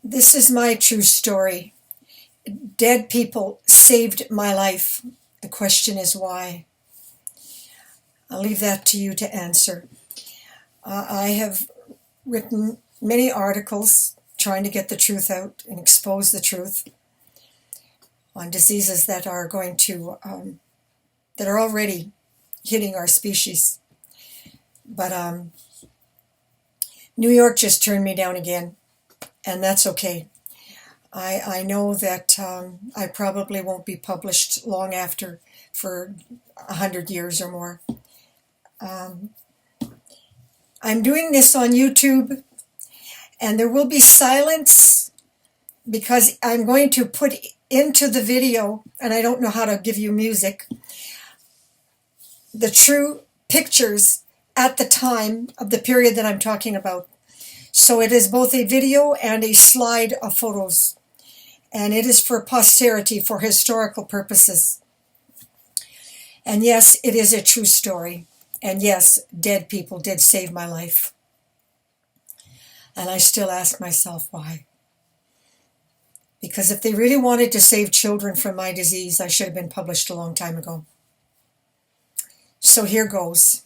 This is my true story. Dead people saved my life. The question is why? I'll leave that to you to answer. I have written many articles trying to get the truth out and expose the truth on diseases that are going to, that are already hitting our species. But New York just turned me down again, and that's okay. I know that I probably won't be published long after for 100 years or more. I'm doing this on YouTube, and there will be silence because I'm going to put into the video, and I don't know how to give you music, the true pictures at the time of the period that I'm talking about. So it is both a video and a slide of photos, and it is for posterity, for historical purposes. And yes, it is a true story. And yes, dead people did save my life. And I still ask myself why. Because if they really wanted to save children from my disease, I should have been published a long time ago. So here goes.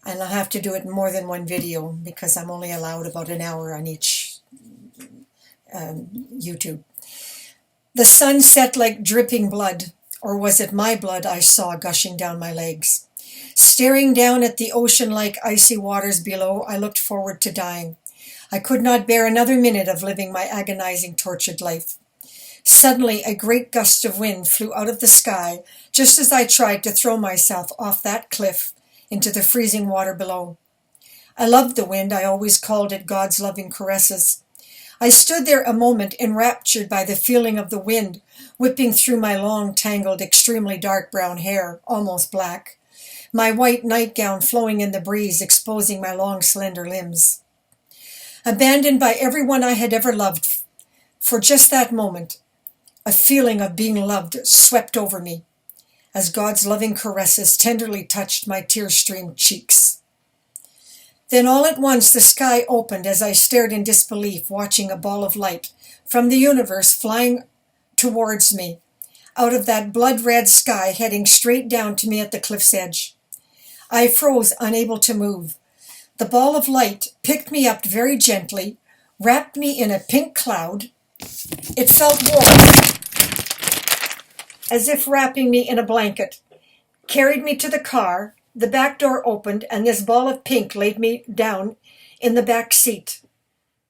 And I'll have to do it in more than one video because I'm only allowed about an hour on each YouTube. The sun set like dripping blood, or was it my blood I saw gushing down my legs? Staring down at the ocean like icy waters below, I looked forward to dying. I could not bear another minute of living my agonizing, tortured life. Suddenly, a great gust of wind flew out of the sky just as I tried to throw myself off that cliff into the freezing water below. I loved the wind. I always called it God's loving caresses. I stood there a moment, enraptured by the feeling of the wind whipping through my long, tangled, extremely dark brown hair, almost black, my white nightgown flowing in the breeze, exposing my long, slender limbs. Abandoned by everyone I had ever loved, for just that moment, a feeling of being loved swept over me as God's loving caresses tenderly touched my tear-streamed cheeks. Then all at once the sky opened as I stared in disbelief, watching a ball of light from the universe flying towards me, out of that blood-red sky, heading straight down to me at the cliff's edge. I froze, unable to move. The ball of light picked me up very gently, wrapped me in a pink cloud. It felt warm, as if wrapping me in a blanket, carried me to the car. The back door opened, and this ball of pink laid me down in the back seat,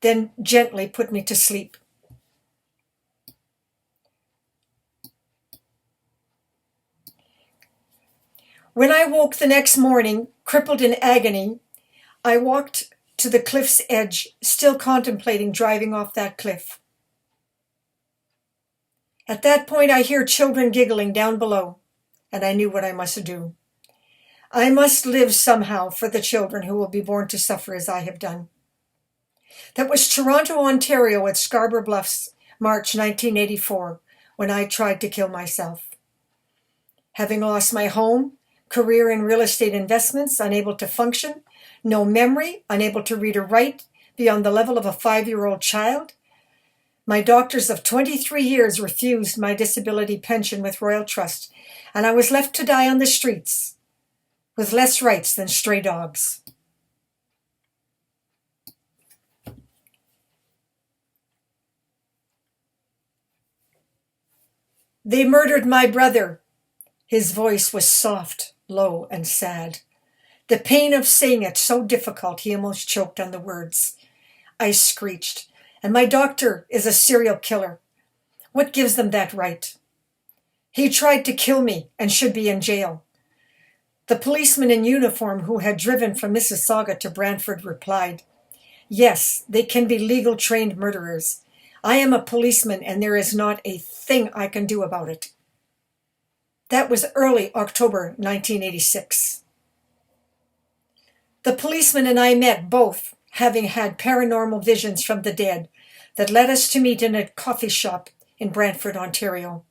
then gently put me to sleep. When I woke the next morning, crippled in agony, I walked to the cliff's edge, still contemplating driving off that cliff. At that point, I hear children giggling down below, and I knew what I must do. I must live somehow for the children who will be born to suffer as I have done. That was Toronto, Ontario at Scarborough Bluffs, March 1984, when I tried to kill myself. Having lost my home, career in real estate investments, unable to function, no memory, unable to read or write beyond the level of a 5-year-old child. My doctors of 23 years refused my disability pension with Royal Trust, and I was left to die on the streets with less rights than stray dogs. They murdered my brother. His voice was soft, low, and sad. The pain of saying it so difficult, he almost choked on the words. I screeched, and my doctor is a serial killer. What gives them that right? He tried to kill me and should be in jail. The policeman in uniform who had driven from Mississauga to Brantford replied, "Yes, they can be legal trained murderers. I am a policeman and there is not a thing I can do about it." That was early October 1986. The policeman and I met, both having had paranormal visions from the dead that led us to meet in a coffee shop in Brantford, Ontario.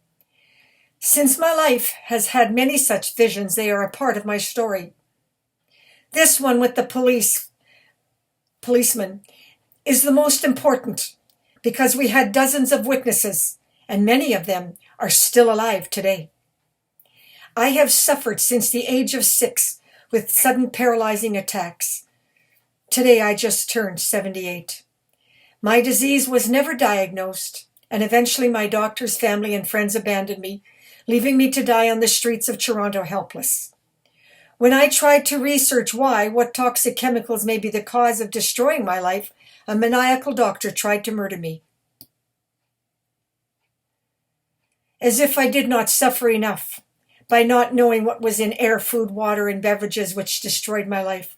Since my life has had many such visions, they are a part of my story. This one with the policeman is the most important. because we had dozens of witnesses, and many of them are still alive today. I have suffered since the age of 6 with sudden paralyzing attacks. Today I just turned 78. My disease was never diagnosed, and eventually my doctors, family, and friends abandoned me, leaving me to die on the streets of Toronto helpless. When I tried to research what toxic chemicals may be the cause of destroying my life, a maniacal doctor tried to murder me. As if I did not suffer enough by not knowing what was in air, food, water, and beverages, which destroyed my life.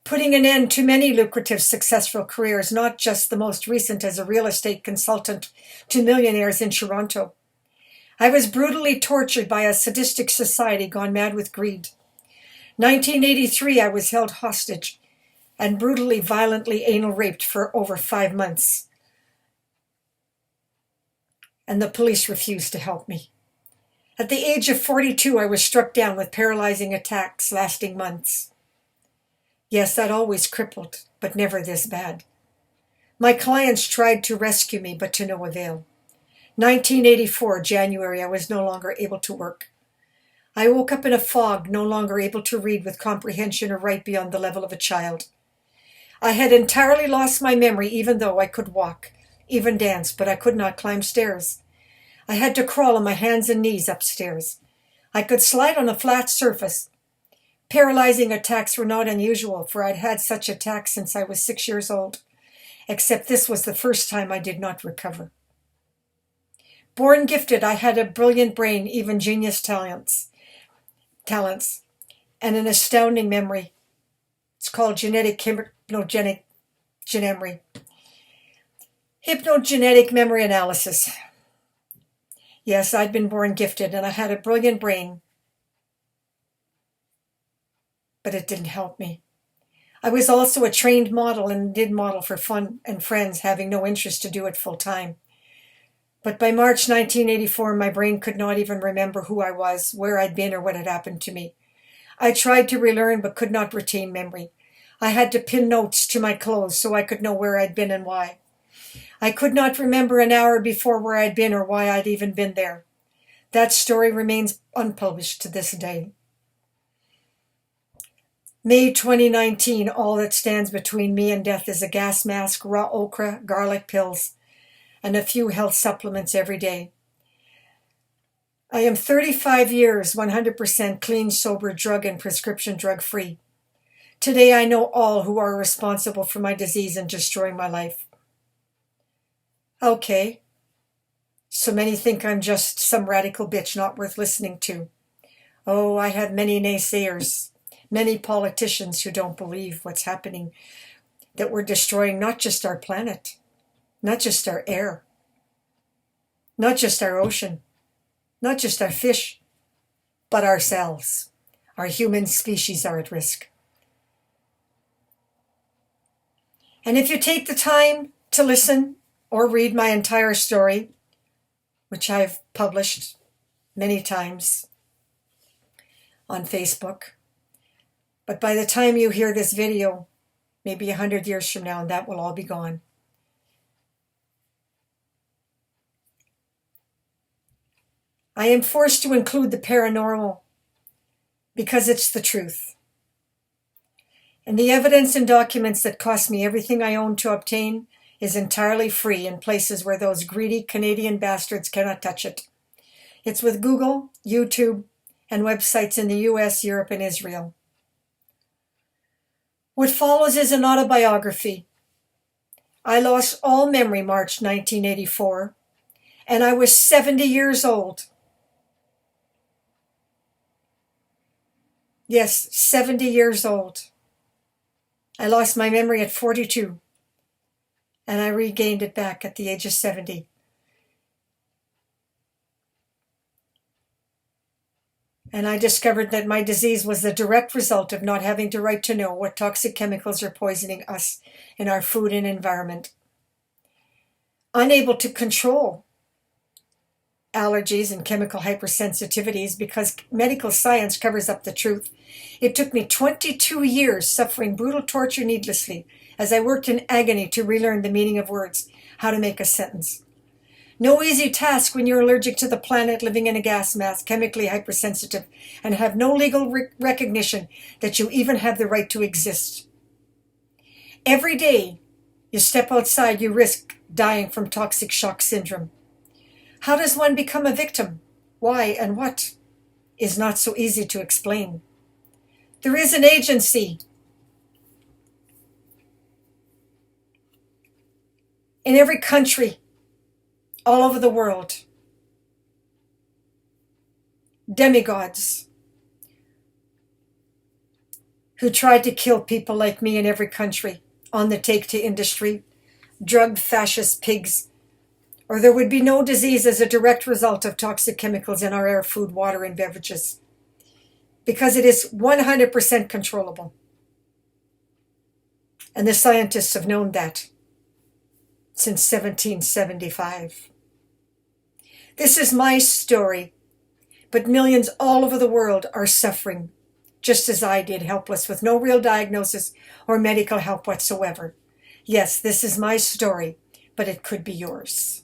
Putting an end to many lucrative, successful careers, not just the most recent as a real estate consultant to millionaires in Toronto. I was brutally tortured by a sadistic society gone mad with greed. 1983, I was held hostage and brutally, violently anal raped for over 5 months. And the police refused to help me. At the age of 42, I was struck down with paralyzing attacks lasting months. Yes, that always crippled, but never this bad. My clients tried to rescue me, but to no avail. 1984, January, I was no longer able to work. I woke up in a fog, no longer able to read with comprehension or write beyond the level of a child. I had entirely lost my memory, even though I could walk, even dance, but I could not climb stairs. I had to crawl on my hands and knees upstairs. I could slide on a flat surface. Paralyzing attacks were not unusual, for I'd had such attacks since I was 6 years old, except this was the first time I did not recover. Born gifted, I had a brilliant brain, even genius talents, and an astounding memory. It's called hypnogenetic memory analysis. Yes, I'd been born gifted, and I had a brilliant brain, but it didn't help me. I was also a trained model and did model for fun and friends, having no interest to do it full time. But by March 1984, my brain could not even remember who I was, where I'd been, or what had happened to me. I tried to relearn, but could not retain memory. I had to pin notes to my clothes so I could know where I'd been and why. I could not remember an hour before where I'd been or why I'd even been there. That story remains unpublished to this day. May 2019, all that stands between me and death is a gas mask, raw okra, garlic pills, and a few health supplements every day. I am 35 years, 100% clean, sober, drug and prescription drug free. Today I know all who are responsible for my disease and destroying my life. Okay, so many think I'm just some radical bitch not worth listening to. Oh, I have many naysayers, many politicians who don't believe what's happening, that we're destroying not just our planet, not just our air, not just our ocean, not just our fish, but ourselves. Our human species are at risk. And if you take the time to listen or read my entire story, which I've published many times on Facebook, but by the time you hear this video, maybe 100 years from now, and that will all be gone. I am forced to include the paranormal because it's the truth. And the evidence and documents that cost me everything I own to obtain is entirely free in places where those greedy Canadian bastards cannot touch it. It's with Google, YouTube, and websites in the US, Europe, and Israel. What follows is an autobiography. I lost all memory March 1984, and I was 70 years old. Yes, 70 years old. I lost my memory at 42, and I regained it back at the age of 70. And I discovered that my disease was the direct result of not having the right to know what toxic chemicals are poisoning us in our food and environment. Unable to control allergies and chemical hypersensitivities because medical science covers up the truth. It took me 22 years suffering brutal torture needlessly as I worked in agony to relearn the meaning of words, how to make a sentence. No easy task when you're allergic to the planet, living in a gas mask, chemically hypersensitive, and have no legal recognition that you even have the right to exist. Every day you step outside, you risk dying from toxic shock syndrome. How does one become a victim? Why and what is not so easy to explain. There is an agency in every country, all over the world. Demigods who tried to kill people like me in every country, on the take to industry, drugged fascist pigs, or there would be no disease as a direct result of toxic chemicals in our air, food, water, and beverages, because it is 100% controllable. And the scientists have known that since 1775. This is my story, but millions all over the world are suffering, just as I did, helpless, with no real diagnosis or medical help whatsoever. Yes, this is my story, but it could be yours.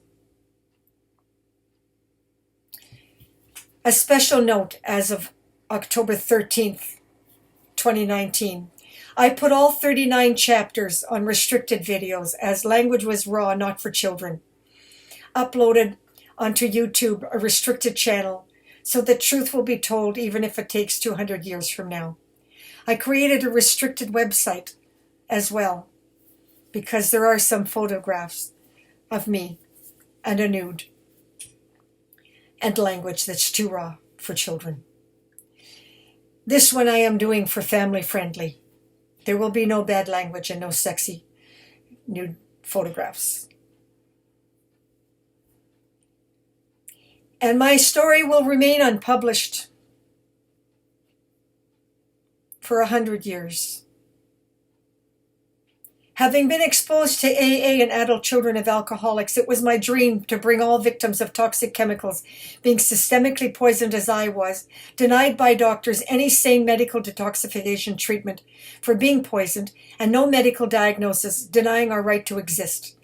A special note as of October 13th, 2019. I put all 39 chapters on restricted videos as language was raw, not for children. Uploaded onto YouTube, a restricted channel, so the truth will be told even if it takes 200 years from now. I created a restricted website as well, because there are some photographs of me and a nude and language that's too raw for children. This one I am doing for family friendly. There will be no bad language and no sexy nude photographs. And my story will remain unpublished for 100 years. Having been exposed to AA and adult children of alcoholics, it was my dream to bring all victims of toxic chemicals, being systemically poisoned as I was, denied by doctors any sane medical detoxification treatment for being poisoned, and no medical diagnosis, denying our right to exist.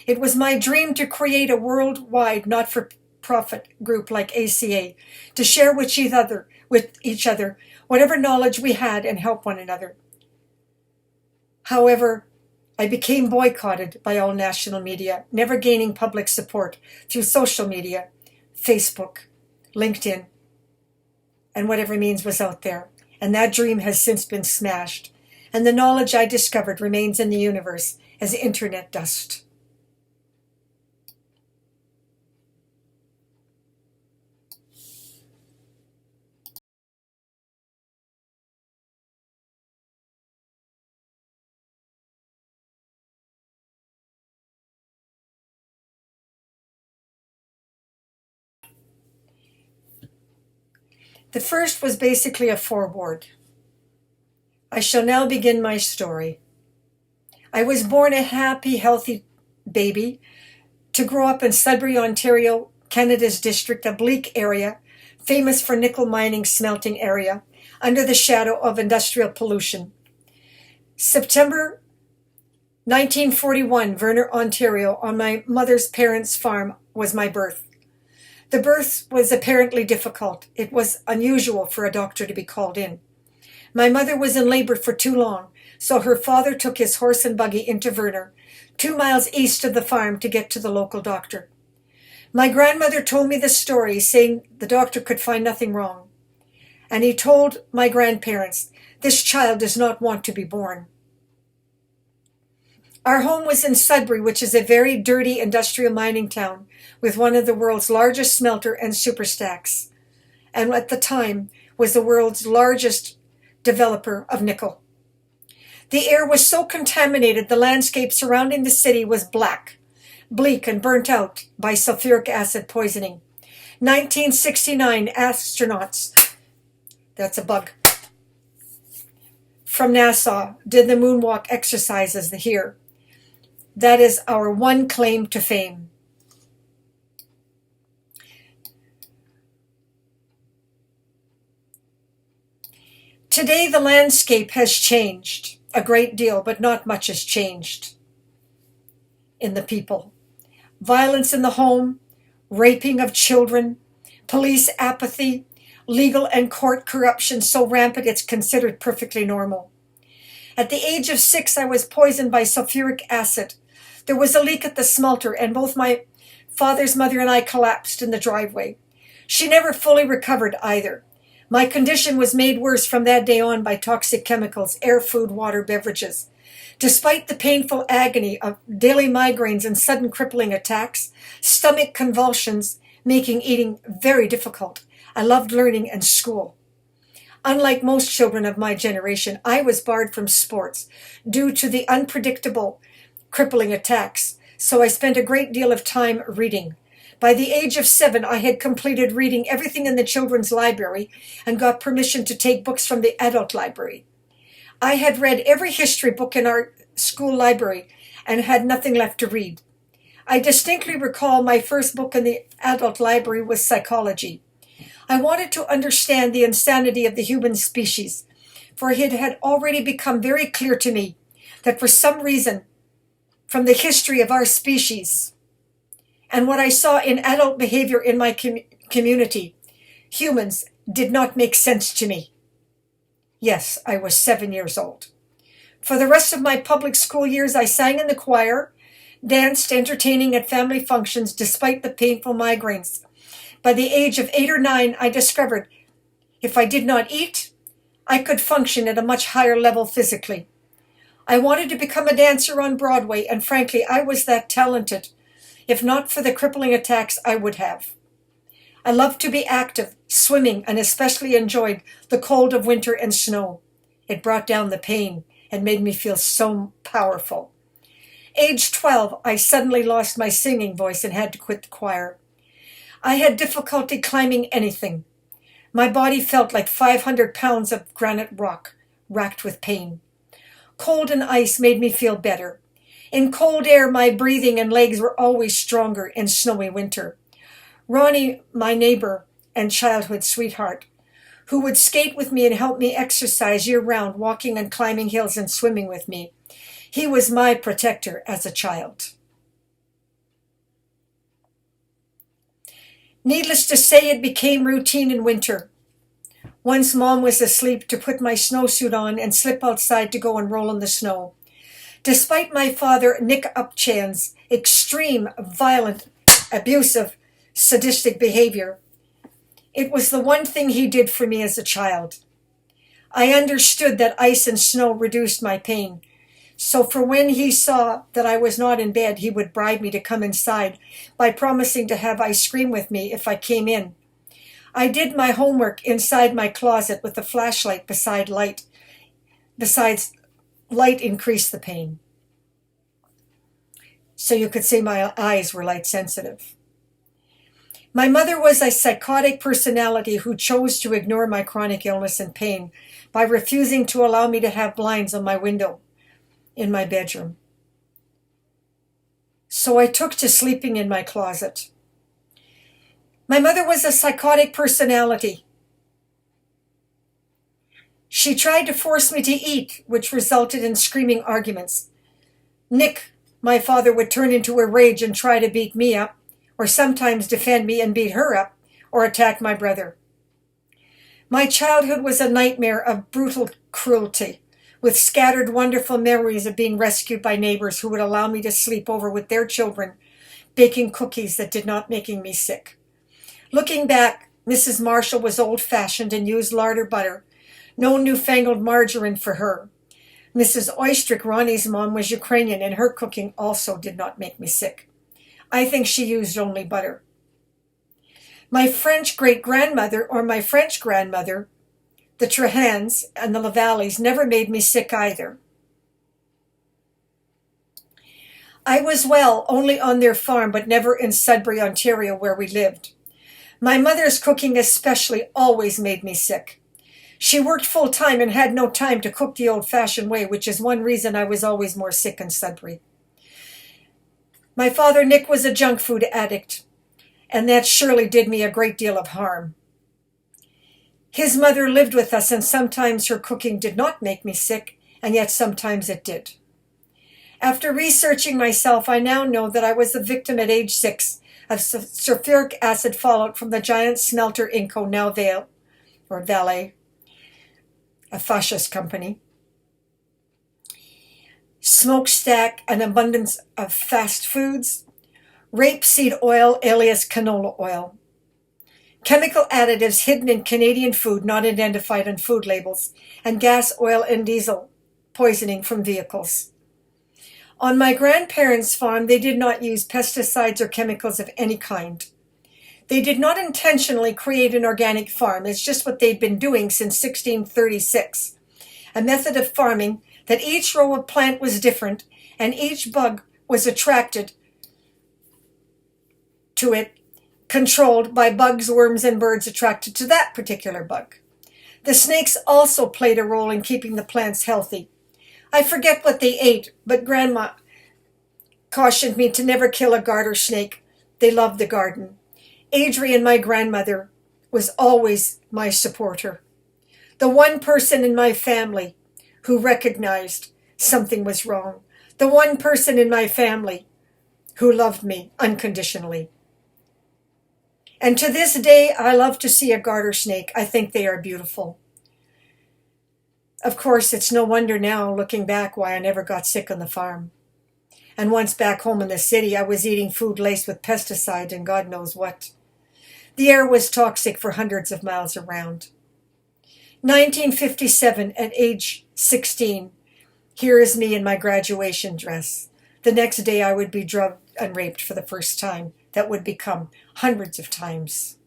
It was my dream to create a worldwide not-for-profit group like ACA, to share with each other whatever knowledge we had and help one another. However, I became boycotted by all national media, never gaining public support through social media, Facebook, LinkedIn, and whatever means was out there. And that dream has since been smashed. And the knowledge I discovered remains in the universe as internet dust. The first was basically a foreword. I shall now begin my story. I was born a happy, healthy baby to grow up in Sudbury, Ontario, Canada's district, a bleak area, famous for nickel mining smelting area, under the shadow of industrial pollution. September 1941, Verner, Ontario, on my mother's parents' farm was my birth. The birth was apparently difficult. It was unusual for a doctor to be called in. My mother was in labor for too long, so her father took his horse and buggy into Verner, 2 miles east of the farm, to get to the local doctor. My grandmother told me the story, saying the doctor could find nothing wrong. And he told my grandparents, "This child does not want to be born." Our home was in Sudbury, which is a very dirty industrial mining town with one of the world's largest smelter and superstacks, and at the time was the world's largest developer of nickel. The air was so contaminated, the landscape surrounding the city was black, bleak, and burnt out by sulfuric acid poisoning. 1969 astronauts, that's a bug, from NASA did the moonwalk exercises here. That is our one claim to fame. Today the landscape has changed a great deal, but not much has changed in the people. Violence in the home, raping of children, police apathy, legal and court corruption so rampant it's considered perfectly normal. At the age of 6, I was poisoned by sulfuric acid. There was a leak at the smelter, and both my father's mother and I collapsed in the driveway. She never fully recovered either. My condition was made worse from that day on by toxic chemicals, air, food, water, beverages. Despite the painful agony of daily migraines and sudden crippling attacks, stomach convulsions making eating very difficult, I loved learning and school. Unlike most children of my generation, I was barred from sports due to the unpredictable crippling attacks, so I spent a great deal of time reading. By the age of 7, I had completed reading everything in the children's library and got permission to take books from the adult library. I had read every history book in our school library and had nothing left to read. I distinctly recall my first book in the adult library was psychology. I wanted to understand the insanity of the human species, for it had already become very clear to me that for some reason, from the history of our species and what I saw in adult behavior in my community, humans did not make sense to me. Yes, I was 7 years old. For the rest of my public school years, I sang in the choir, danced, entertaining at family functions despite the painful migraines. By the age of 8 or 9, I discovered if I did not eat, I could function at a much higher level physically. I wanted to become a dancer on Broadway, and frankly, I was that talented. If not for the crippling attacks, I would have. I loved to be active, swimming, and especially enjoyed the cold of winter and snow. It brought down the pain and made me feel so powerful. Age 12, I suddenly lost my singing voice and had to quit the choir. I had difficulty climbing anything. My body felt like 500 pounds of granite rock, racked with pain. Cold and ice made me feel better. In cold air, my breathing and legs were always stronger in snowy winter. Ronnie, my neighbor and childhood sweetheart, who would skate with me and help me exercise year-round, walking and climbing hills and swimming with me. He was my protector as a child. Needless to say, it became routine in winter. Once Mom was asleep, to put my snowsuit on and slip outside to go and roll in the snow. Despite my father, Trahan-upchan's extreme, violent, abusive, sadistic behavior, it was the one thing he did for me as a child. I understood that ice and snow reduced my pain. So for when he saw that I was not in bed, he would bribe me to come inside by promising to have ice cream with me if I came in. I did my homework inside my closet with a flashlight beside light. Besides, light increased the pain. So you could say my eyes were light sensitive. My mother was a psychotic personality who chose to ignore my chronic illness and pain by refusing to allow me to have blinds on my window in my bedroom. So I took to sleeping in my closet. My mother was a psychotic personality. She tried to force me to eat, which resulted in screaming arguments. Nick, my father, would turn into a rage and try to beat me up, or sometimes defend me and beat her up, or attack my brother. My childhood was a nightmare of brutal cruelty, with scattered wonderful memories of being rescued by neighbors who would allow me to sleep over with their children, baking cookies that did not make me sick. Looking back, Mrs. Marshall was old-fashioned and used lard or butter. No newfangled margarine for her. Mrs. Oystrick, Ronnie's mom, was Ukrainian, and her cooking also did not make me sick. I think she used only butter. My French great-grandmother, or my French grandmother, the Trahans and the Lavalleys, never made me sick either. I was well only on their farm, but never in Sudbury, Ontario, where we lived. My mother's cooking especially always made me sick. She worked full-time and had no time to cook the old-fashioned way, which is one reason I was always more sick in Sudbury. My father, Nick, was a junk food addict, and that surely did me a great deal of harm. His mother lived with us, and sometimes her cooking did not make me sick, and yet sometimes it did. After researching myself, I now know that I was the victim at age 6 of sulfuric acid fallout from the giant smelter Inco, now Vale, a fascist company. Smokestack, an abundance of fast foods, rapeseed oil alias canola oil, chemical additives hidden in Canadian food not identified on food labels, and gas, oil, and diesel poisoning from vehicles. On my grandparents' farm, they did not use pesticides or chemicals of any kind. They did not intentionally create an organic farm. It's just what they'd been doing since 1636. A method of farming that each row of plant was different and each bug was attracted to it, controlled by bugs, worms, and birds attracted to that particular bug. The snakes also played a role in keeping the plants healthy. I forget what they ate, but Grandma cautioned me to never kill a garter snake. They loved the garden. Adrian, my grandmother, was always my supporter. The one person in my family who recognized something was wrong. The one person in my family who loved me unconditionally. And to this day, I love to see a garter snake. I think they are beautiful. Of course, it's no wonder now, looking back, why I never got sick on the farm. And once back home in the city, I was eating food laced with pesticides and God knows what. The air was toxic for hundreds of miles around. 1957, at age 16, here is me in my graduation dress. The next day I would be drugged and raped for the first time. That would become hundreds of times.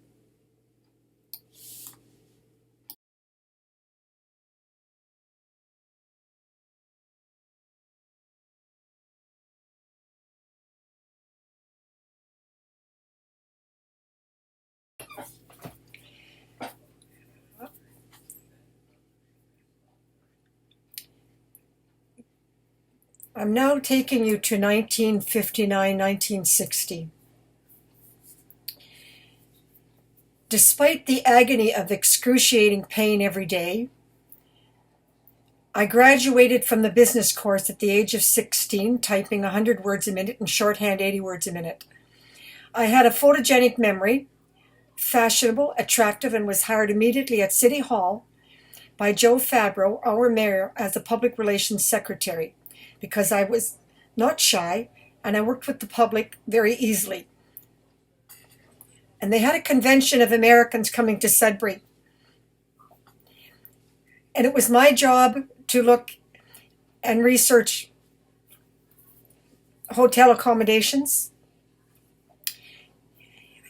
I'm now taking you to 1959, 1960. Despite the agony of excruciating pain every day, I graduated from the business course at the age of 16, typing 100 words a minute and shorthand 80 words a minute. I had a photogenic memory, fashionable, attractive, and was hired immediately at City Hall by Joe Fabro, our mayor, as a public relations secretary, because I was not shy and I worked with the public very easily. And they had a convention of Americans coming to Sudbury. And it was my job to look and research hotel accommodations.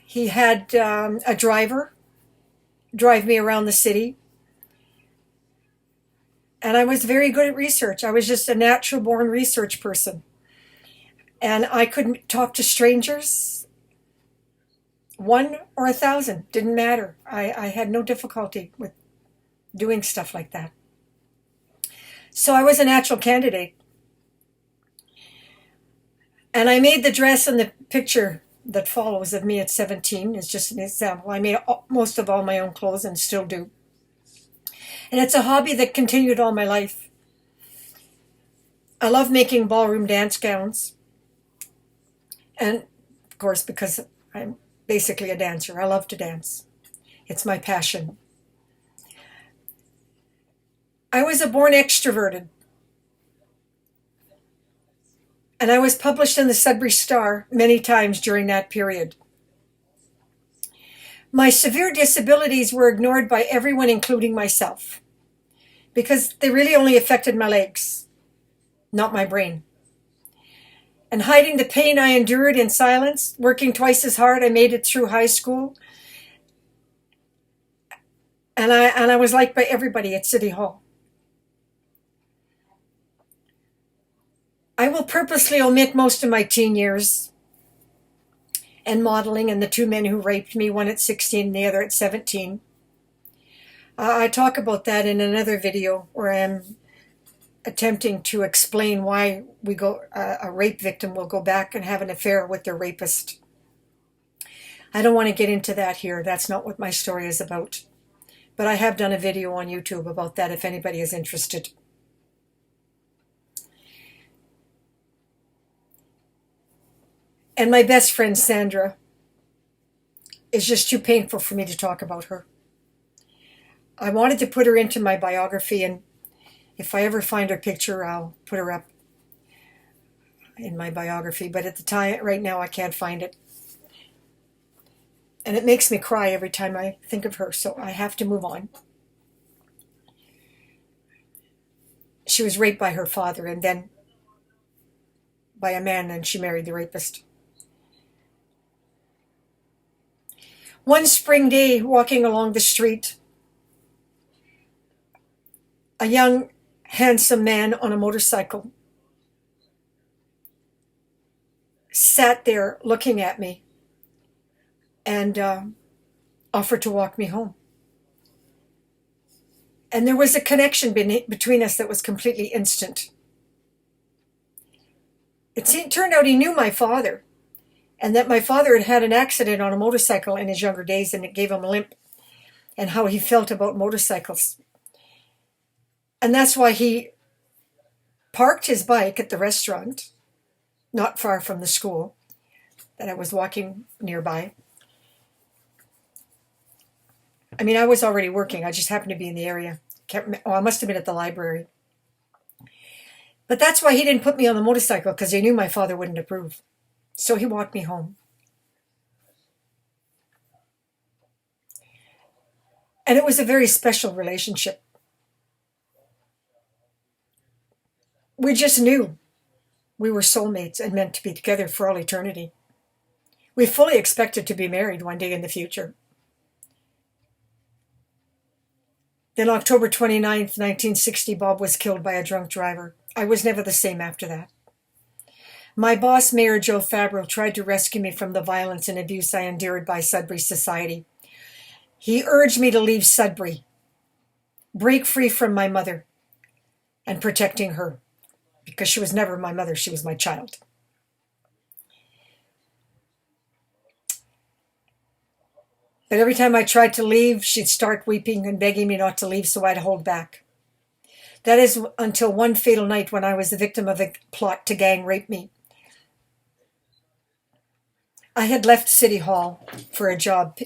He had a driver drive me around the city. And I was very good at research. I was just a natural-born research person. And I could talk to strangers, 1 or 1,000, didn't matter. I had no difficulty with doing stuff like that. So I was a natural candidate. And I made the dress in the picture that follows of me at 17 is just an example. I made most of all my own clothes and still do. And it's a hobby that continued all my life. I love making ballroom dance gowns. And of course, because I'm basically a dancer, I love to dance. It's my passion. I was a born extroverted. And I was published in the Sudbury Star many times during that period. My severe disabilities were ignored by everyone, including myself, because they really only affected my legs, not my brain. And hiding the pain I endured in silence, working twice as hard, I made it through high school. And I was liked by everybody at City Hall. I will purposely omit most of my teen years and modeling and the 2 men who raped me, one at 16 and the other at 17. I talk about that in another video where I'm attempting to explain why a rape victim will go back and have an affair with their rapist. I don't want to get into that here. That's not what my story is about. But I have done a video on YouTube about that if anybody is interested. And my best friend, Sandra, is just too painful for me to talk about her. I wanted to put her into my biography, and if I ever find her picture, I'll put her up in my biography. But at the time, right now, I can't find it. And it makes me cry every time I think of her, so I have to move on. She was raped by her father and then by a man, and she married the rapist. One spring day, walking along the street, a young, handsome man on a motorcycle sat there looking at me and offered to walk me home. And there was a connection between us that was completely instant. It turned out he knew my father, and that my father had had an accident on a motorcycle in his younger days, and it gave him a limp, and how he felt about motorcycles. And that's why he parked his bike at the restaurant, not far from the school that I was walking nearby. I mean, I was already working. I just happened to be in the area. I must have been at the library. But that's why he didn't put me on the motorcycle, because he knew my father wouldn't approve. So he walked me home. And it was a very special relationship. We just knew we were soulmates and meant to be together for all eternity. We fully expected to be married one day in the future. Then October 29th, 1960, Bob was killed by a drunk driver. I was never the same after that. My boss, Mayor Joe Fabro, tried to rescue me from the violence and abuse I endured by Sudbury society. He urged me to leave Sudbury, break free from my mother, and protecting her, because she was never my mother, she was my child. But every time I tried to leave, she'd start weeping and begging me not to leave, so I'd hold back. That is until one fatal night when I was the victim of a plot to gang rape me. I had left City Hall for a job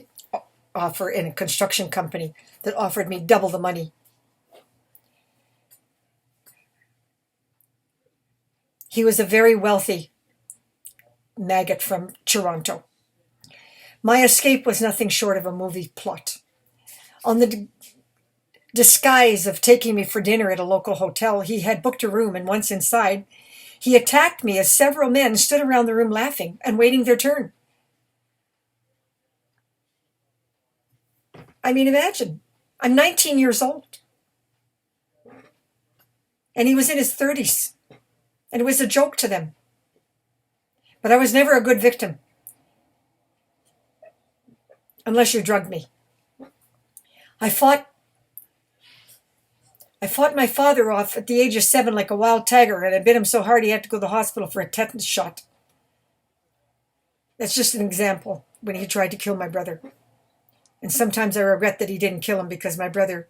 offer in a construction company that offered me double the money. He was a very wealthy maggot from Toronto. My escape was nothing short of a movie plot. On the disguise of taking me for dinner at a local hotel, he had booked a room, and once inside, he attacked me as several men stood around the room laughing and waiting their turn. I mean, imagine, I'm 19 years old. And he was in his 30s. And it was a joke to them. But I was never a good victim. Unless you drugged me. I fought my father off at the age of 7 like a wild tiger, and I bit him so hard he had to go to the hospital for a tetanus shot. That's just an example when he tried to kill my brother. And sometimes I regret that he didn't kill him, because my brother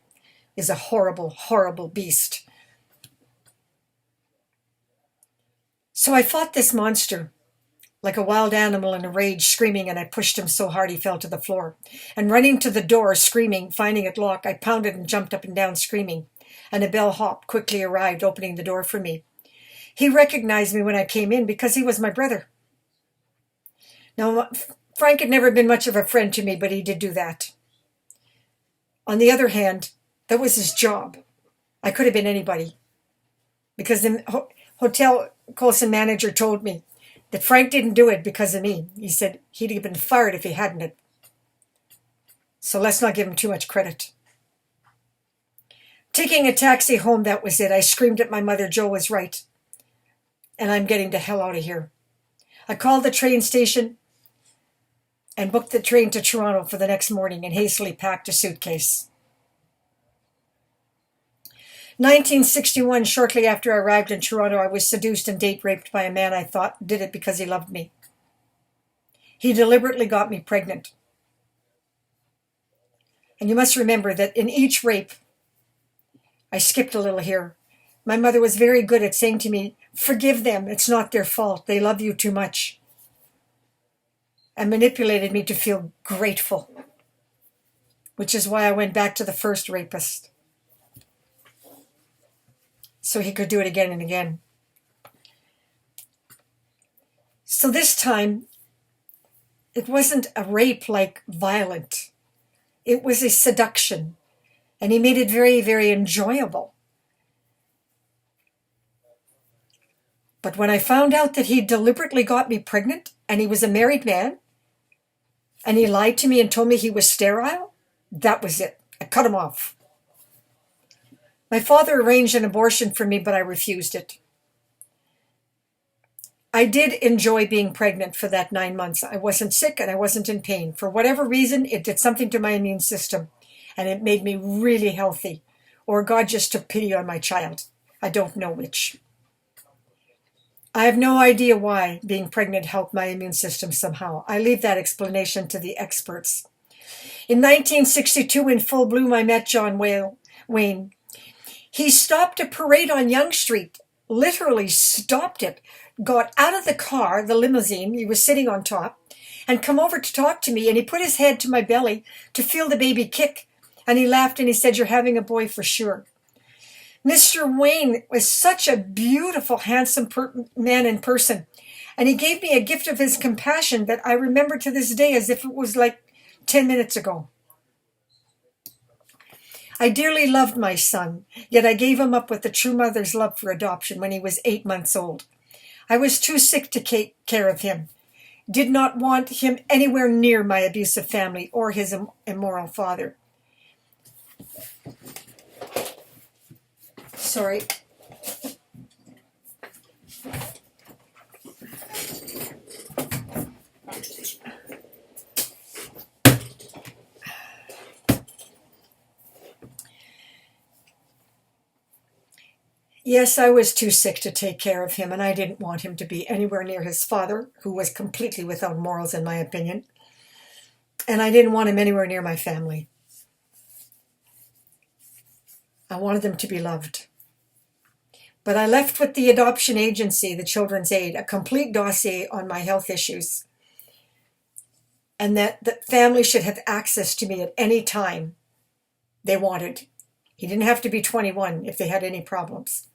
is a horrible, horrible beast. So I fought this monster like a wild animal in a rage, screaming, and I pushed him so hard he fell to the floor. And running to the door, screaming, finding it locked, I pounded and jumped up and down, screaming. And a bellhop quickly arrived, opening the door for me. He recognized me when I came in because he was my brother. Now, Frank had never been much of a friend to me, but he did do that. On the other hand, that was his job. I could have been anybody. Because the hotel Colson manager told me that Frank didn't do it because of me. He said he'd have been fired if he hadn't it. So let's not give him too much credit. Taking a taxi home, that was it. I screamed at my mother, Joe was right. And I'm getting the hell out of here. I called the train station and booked the train to Toronto for the next morning and hastily packed a suitcase. 1961, shortly after I arrived in Toronto, I was seduced and date raped by a man I thought did it because he loved me. He deliberately got me pregnant. And you must remember that in each rape, I skipped a little here, my mother was very good at saying to me, forgive them, it's not their fault, they love you too much. And manipulated me to feel grateful, which is why I went back to the first rapist, so he could do it again and again. So this time, it wasn't a rape like violent. It was a seduction, and he made it very, very enjoyable. But when I found out that he deliberately got me pregnant, and he was a married man, and he lied to me and told me he was sterile, that was it. I cut him off. My father arranged an abortion for me, but I refused it. I did enjoy being pregnant for that 9 months. I wasn't sick and I wasn't in pain. For whatever reason, it did something to my immune system, and it made me really healthy. Or God just took pity on my child. I don't know which. I have no idea why being pregnant helped my immune system somehow. I leave that explanation to the experts. In 1962, in full bloom, I met John Wayne. He stopped a parade on Yonge Street, literally stopped it, got out of the car, the limousine, he was sitting on top, and come over to talk to me, and he put his head to my belly to feel the baby kick, and he laughed and he said, you're having a boy for sure. Mr. Wayne was such a beautiful, handsome man in person, and he gave me a gift of his compassion that I remember to this day as if it was like 10 minutes ago. I dearly loved my son, yet I gave him up with the true mother's love for adoption when he was 8 months old. I was too sick to take care of him, did not want him anywhere near my abusive family or his immoral father. Sorry. Yes, I was too sick to take care of him, and I didn't want him to be anywhere near his father, who was completely without morals, in my opinion. And I didn't want him anywhere near my family. I wanted them to be loved. But I left with the adoption agency, the Children's Aid, a complete dossier on my health issues, and that the family should have access to me at any time they wanted. He didn't have to be 21 if they had any problems.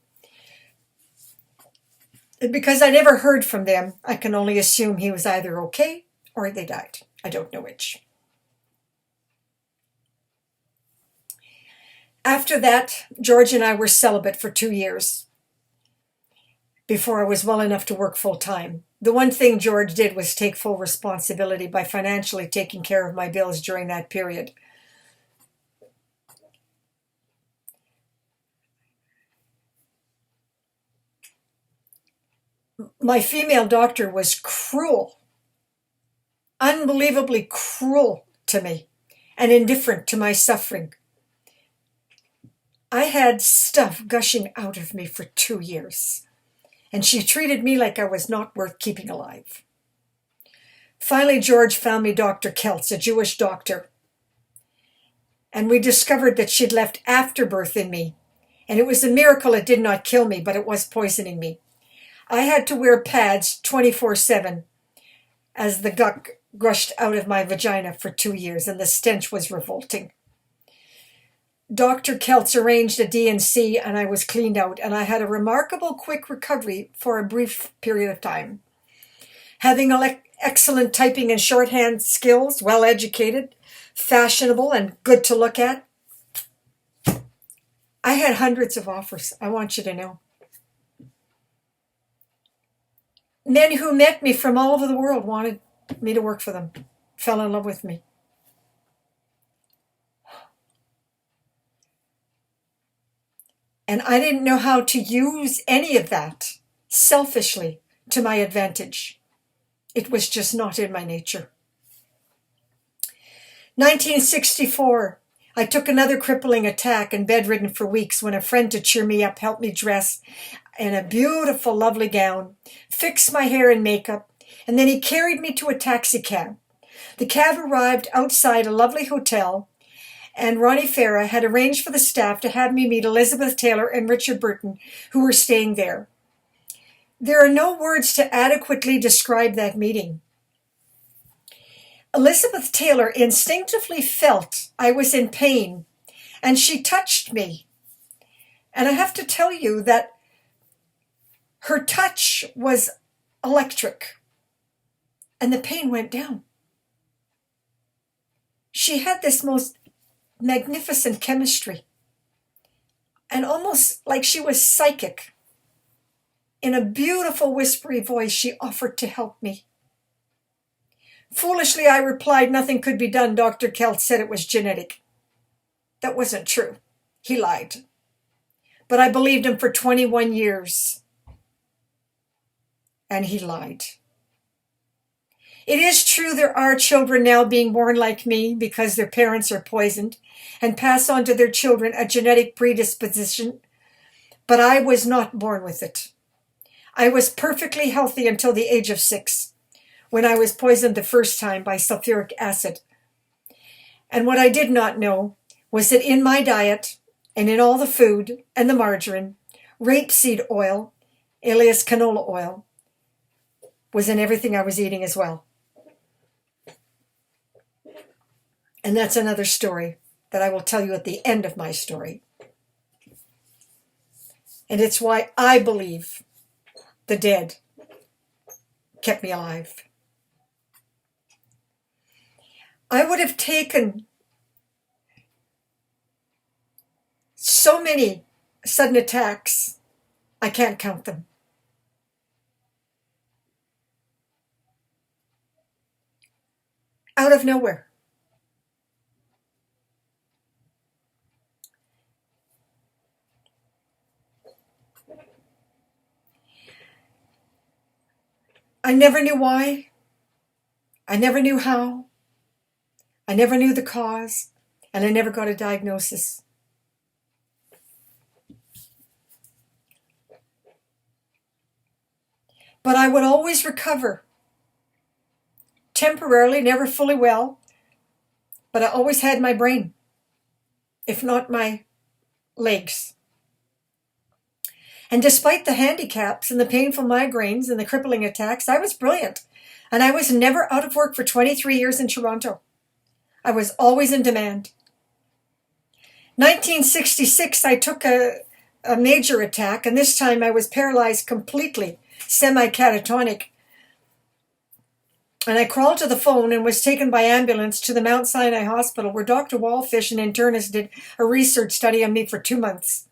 And because I never heard from them, I can only assume he was either okay or they died. I don't know which. After that, George and I were celibate for 2 years before I was well enough to work full time. The one thing George did was take full responsibility by financially taking care of my bills during that period. My female doctor was cruel, unbelievably cruel to me, and indifferent to my suffering. I had stuff gushing out of me for 2 years, and she treated me like I was not worth keeping alive. Finally, George found me Dr. Keltz, a Jewish doctor, and we discovered that she'd left afterbirth in me, and it was a miracle it did not kill me, but it was poisoning me. I had to wear pads 24/7 as the guck gushed out of my vagina for 2 years, and the stench was revolting. Dr. Keltz arranged a D&C, and I was cleaned out, and I had a remarkable quick recovery for a brief period of time. Having excellent typing and shorthand skills, well educated, fashionable, and good to look at, I had hundreds of offers, I want you to know. Men who met me from all over the world wanted me to work for them, fell in love with me. And I didn't know how to use any of that selfishly to my advantage. It was just not in my nature. 1964, I took another crippling attack and bedridden for weeks when a friend to cheer me up helped me dress in a beautiful, lovely gown, fixed my hair and makeup, and then he carried me to a taxi cab. The cab arrived outside a lovely hotel, and Ronnie Farah had arranged for the staff to have me meet Elizabeth Taylor and Richard Burton, who were staying there. There are no words to adequately describe that meeting. Elizabeth Taylor instinctively felt I was in pain, and she touched me. And I have to tell you that her touch was electric, and the pain went down. She had this most magnificent chemistry, and almost like she was psychic. In a beautiful whispery voice, she offered to help me. Foolishly, I replied nothing could be done. Dr. Kelt said it was genetic. That wasn't true. He lied. But I believed him for 21 years. And he lied. It is true there are children now being born like me because their parents are poisoned and pass on to their children a genetic predisposition, but I was not born with it. I was perfectly healthy until the age of 6, when I was poisoned the first time by sulfuric acid. And what I did not know was that in my diet and in all the food and the margarine, rapeseed oil, alias canola oil, was in everything I was eating as well. And that's another story that I will tell you at the end of my story. And it's why I believe the dead kept me alive. I would have taken so many sudden attacks, I can't count them. Out of nowhere. I never knew why. I never knew how. I never knew the cause, and I never got a diagnosis. But I would always recover. Temporarily, never fully well, but I always had my brain, if not my legs. And despite the handicaps and the painful migraines and the crippling attacks, I was brilliant. And I was never out of work for 23 years in Toronto. I was always in demand. 1966, I took a major attack, and this time I was paralyzed completely, semi-catatonic. And I crawled to the phone and was taken by ambulance to the Mount Sinai Hospital, where Dr. Wallfish, an internist, did a research study on me for 2 months.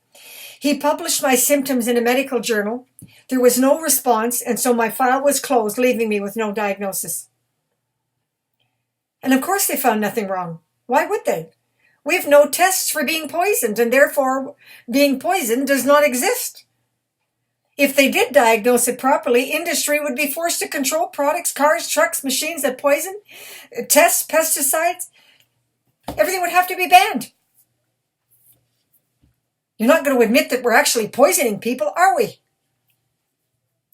He published my symptoms in a medical journal. There was no response, and so my file was closed, leaving me with no diagnosis. And of course they found nothing wrong. Why would they? We have no tests for being poisoned, and therefore being poisoned does not exist. If they did diagnose it properly, industry would be forced to control products, cars, trucks, machines that poison, tests, pesticides. Everything would have to be banned. You're not going to admit that we're actually poisoning people, are we?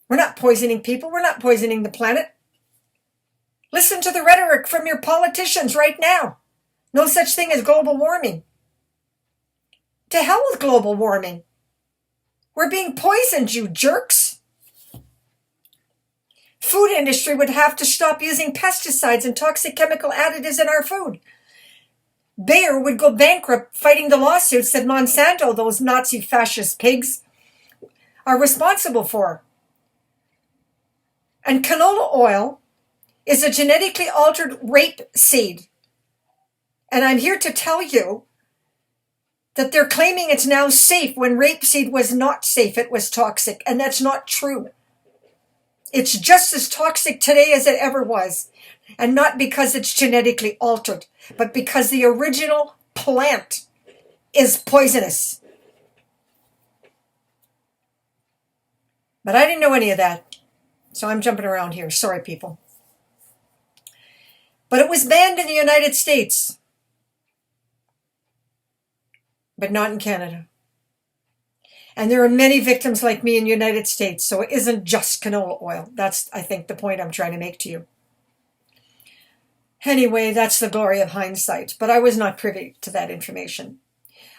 We're not poisoning people. We're not poisoning the planet. Listen to the rhetoric from your politicians right now. No such thing as global warming. To hell with global warming. We're being poisoned, you jerks. Food industry would have to stop using pesticides and toxic chemical additives in our food. Bayer would go bankrupt fighting the lawsuits that Monsanto, those Nazi fascist pigs, are responsible for. And canola oil is a genetically altered rape seed. And I'm here to tell you that they're claiming it's now safe when rapeseed was not safe, it was toxic, and that's not true. It's just as toxic today as it ever was, and not because it's genetically altered, but because the original plant is poisonous. But I didn't know any of that, so I'm jumping around here. Sorry, people. But it was banned in the United States, but not in Canada. And there are many victims like me in the United States, so it isn't just canola oil. That's, I think, the point I'm trying to make to you. Anyway, that's the glory of hindsight, but I was not privy to that information.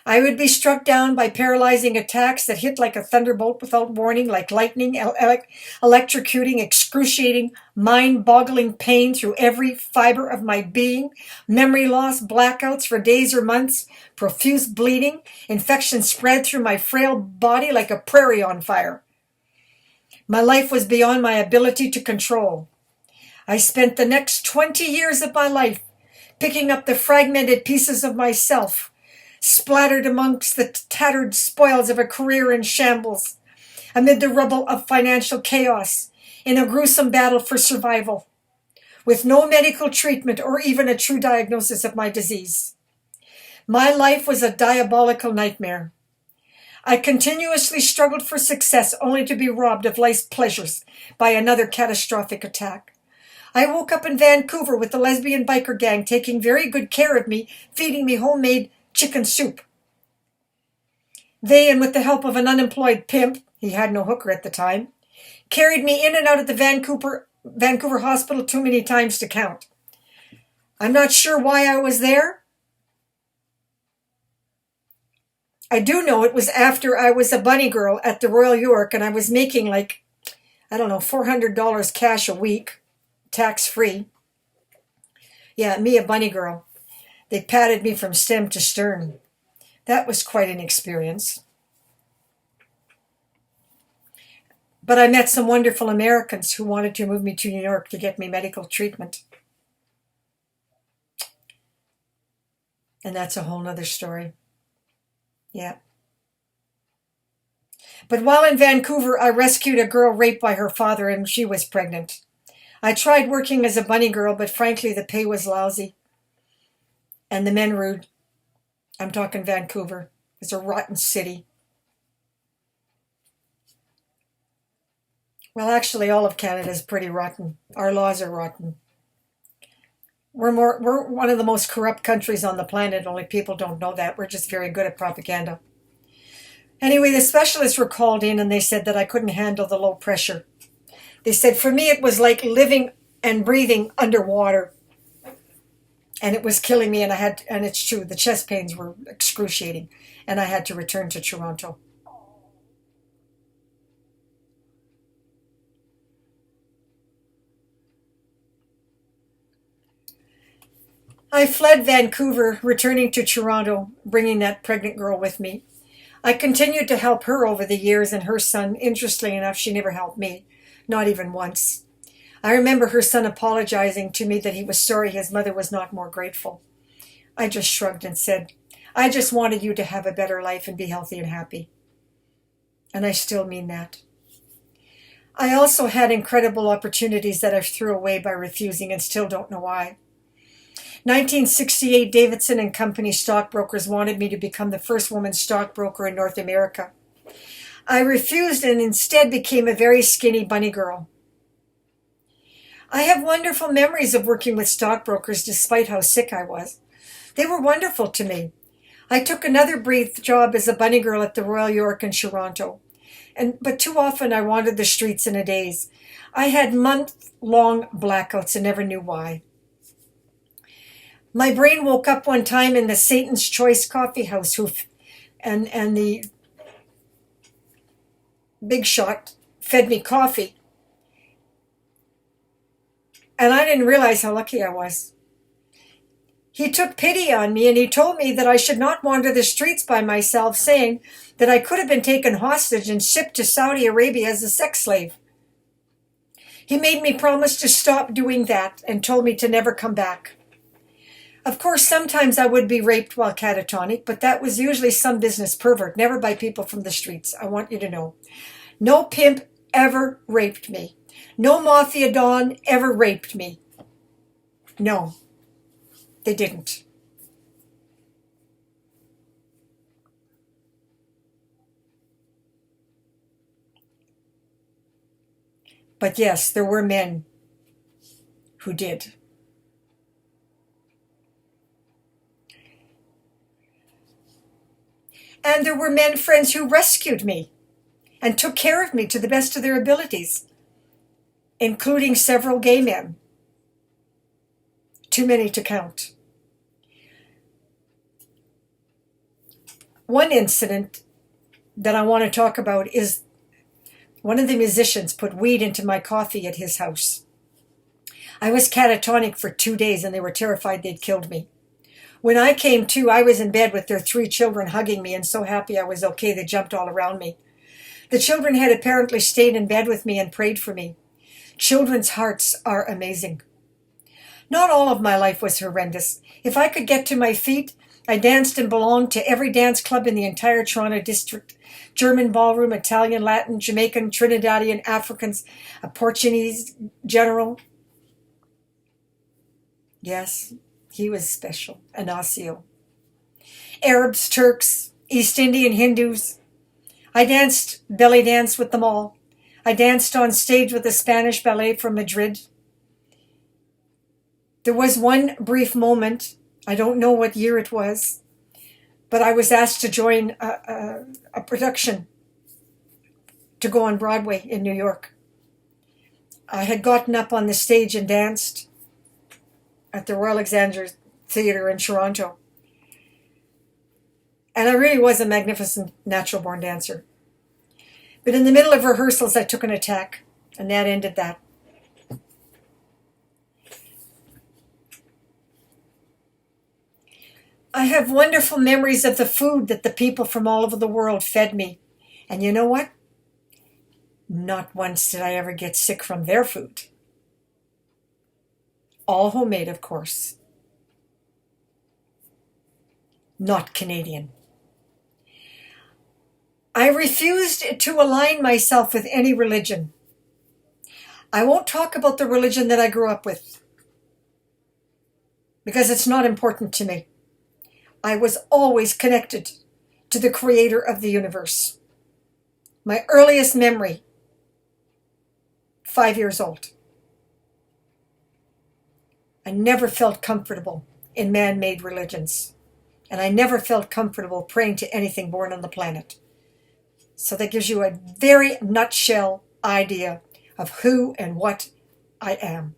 I would be struck down by paralyzing attacks that hit like a thunderbolt without warning, like lightning, electrocuting, excruciating, mind-boggling pain through every fiber of my being, memory loss, blackouts for days or months, profuse bleeding, infection spread through my frail body like a prairie on fire. My life was beyond my ability to control. I spent the next 20 years of my life picking up the fragmented pieces of myself, splattered amongst the tattered spoils of a career in shambles, amid the rubble of financial chaos, in a gruesome battle for survival, with no medical treatment or even a true diagnosis of my disease. My life was a diabolical nightmare. I continuously struggled for success only to be robbed of life's pleasures by another catastrophic attack. I woke up in Vancouver with the lesbian biker gang taking very good care of me, feeding me homemade chicken soup. They, and with the help of an unemployed pimp, he had no hooker at the time, carried me in and out of the Vancouver hospital too many times to count. I'm not sure why I was there. I do know it was after I was a bunny girl at the Royal York and I was making like, $400 cash a week, tax-free. Yeah, me, a bunny girl. They patted me from stem to stern. That was quite an experience. But I met some wonderful Americans who wanted to move me to New York to get me medical treatment. And that's a whole nother story. Yeah. But while in Vancouver, I rescued a girl raped by her father, and she was pregnant. I tried working as a bunny girl, but frankly, the pay was lousy. And the men rude. I'm talking Vancouver. It's a rotten city. Well, actually, all of Canada is pretty rotten. Our laws are rotten. We're one of the most corrupt countries on the planet, only people don't know that. We're just very good at propaganda. Anyway, the specialists were called in and they said that I couldn't handle the low pressure. They said for me it was like living and breathing underwater. And it was killing me, and it's true, the chest pains were excruciating, and I had to return to Toronto. I fled Vancouver, returning to Toronto, bringing that pregnant girl with me. I continued to help her over the years, and her son, interestingly enough, she never helped me, not even once. I remember her son apologizing to me that he was sorry his mother was not more grateful. I just shrugged and said, I just wanted you to have a better life and be healthy and happy. And I still mean that. I also had incredible opportunities that I threw away by refusing and still don't know why. 1968, Davidson and Company stockbrokers wanted me to become the first woman stockbroker in North America. I refused and instead became a very skinny bunny girl. I have wonderful memories of working with stockbrokers despite how sick I was. They were wonderful to me. I took another brief job as a bunny girl at the Royal York in Toronto. But too often I wandered the streets in a daze. I had month-long blackouts and never knew why. My brain woke up one time in the Satan's Choice coffee house and the big shot fed me coffee. And I didn't realize how lucky I was. He took pity on me and he told me that I should not wander the streets by myself, saying that I could have been taken hostage and shipped to Saudi Arabia as a sex slave. He made me promise to stop doing that and told me to never come back. Of course, sometimes I would be raped while catatonic, but that was usually some business pervert, never by people from the streets. I want you to know. No pimp ever raped me. No mafia don ever raped me. No, they didn't. But yes, there were men who did. And there were men friends who rescued me and took care of me to the best of their abilities, including several gay men. too many to count. One incident that I want to talk about is one of the musicians put weed into my coffee at his house. I was catatonic for 2 days and they were terrified they'd killed me. When I came to, I was in bed with their 3 children hugging me and so happy I was okay they jumped all around me. The children had apparently stayed in bed with me and prayed for me. Children's hearts are amazing. Not all of my life was horrendous. If I could get to my feet, I danced and belonged to every dance club in the entire Toronto district. German ballroom, Italian, Latin, Jamaican, Trinidadian, Africans, a Portuguese general. Yes, he was special, Ignacio. Arabs, Turks, East Indian, Hindus. I danced belly dance with them all. I danced on stage with the Spanish ballet from Madrid. There was one brief moment, I don't know what year it was, but I was asked to join a production to go on Broadway in New York. I had gotten up on the stage and danced at the Royal Alexandra Theatre in Toronto. And I really was a magnificent natural-born dancer. But in the middle of rehearsals, I took an attack, and that ended that. I have wonderful memories of the food that the people from all over the world fed me. And you know what? Not once did I ever get sick from their food. All homemade, of course. Not Canadian. I refused to align myself with any religion. I won't talk about the religion that I grew up with because it's not important to me. I was always connected to the creator of the universe. My earliest memory, 5 years old. I never felt comfortable in man-made religions. And I never felt comfortable praying to anything born on the planet. So that gives you a very nutshell idea of who and what I am.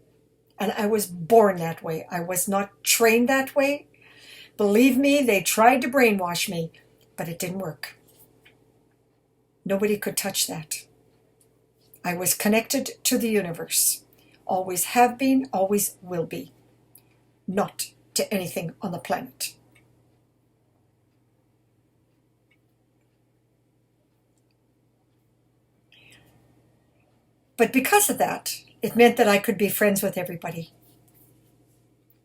And I was born that way. I was not trained that way. Believe me, they tried to brainwash me, but it didn't work. Nobody could touch that. I was connected to the universe. Always have been, always will be. Not to anything on the planet. But because of that, it meant that I could be friends with everybody.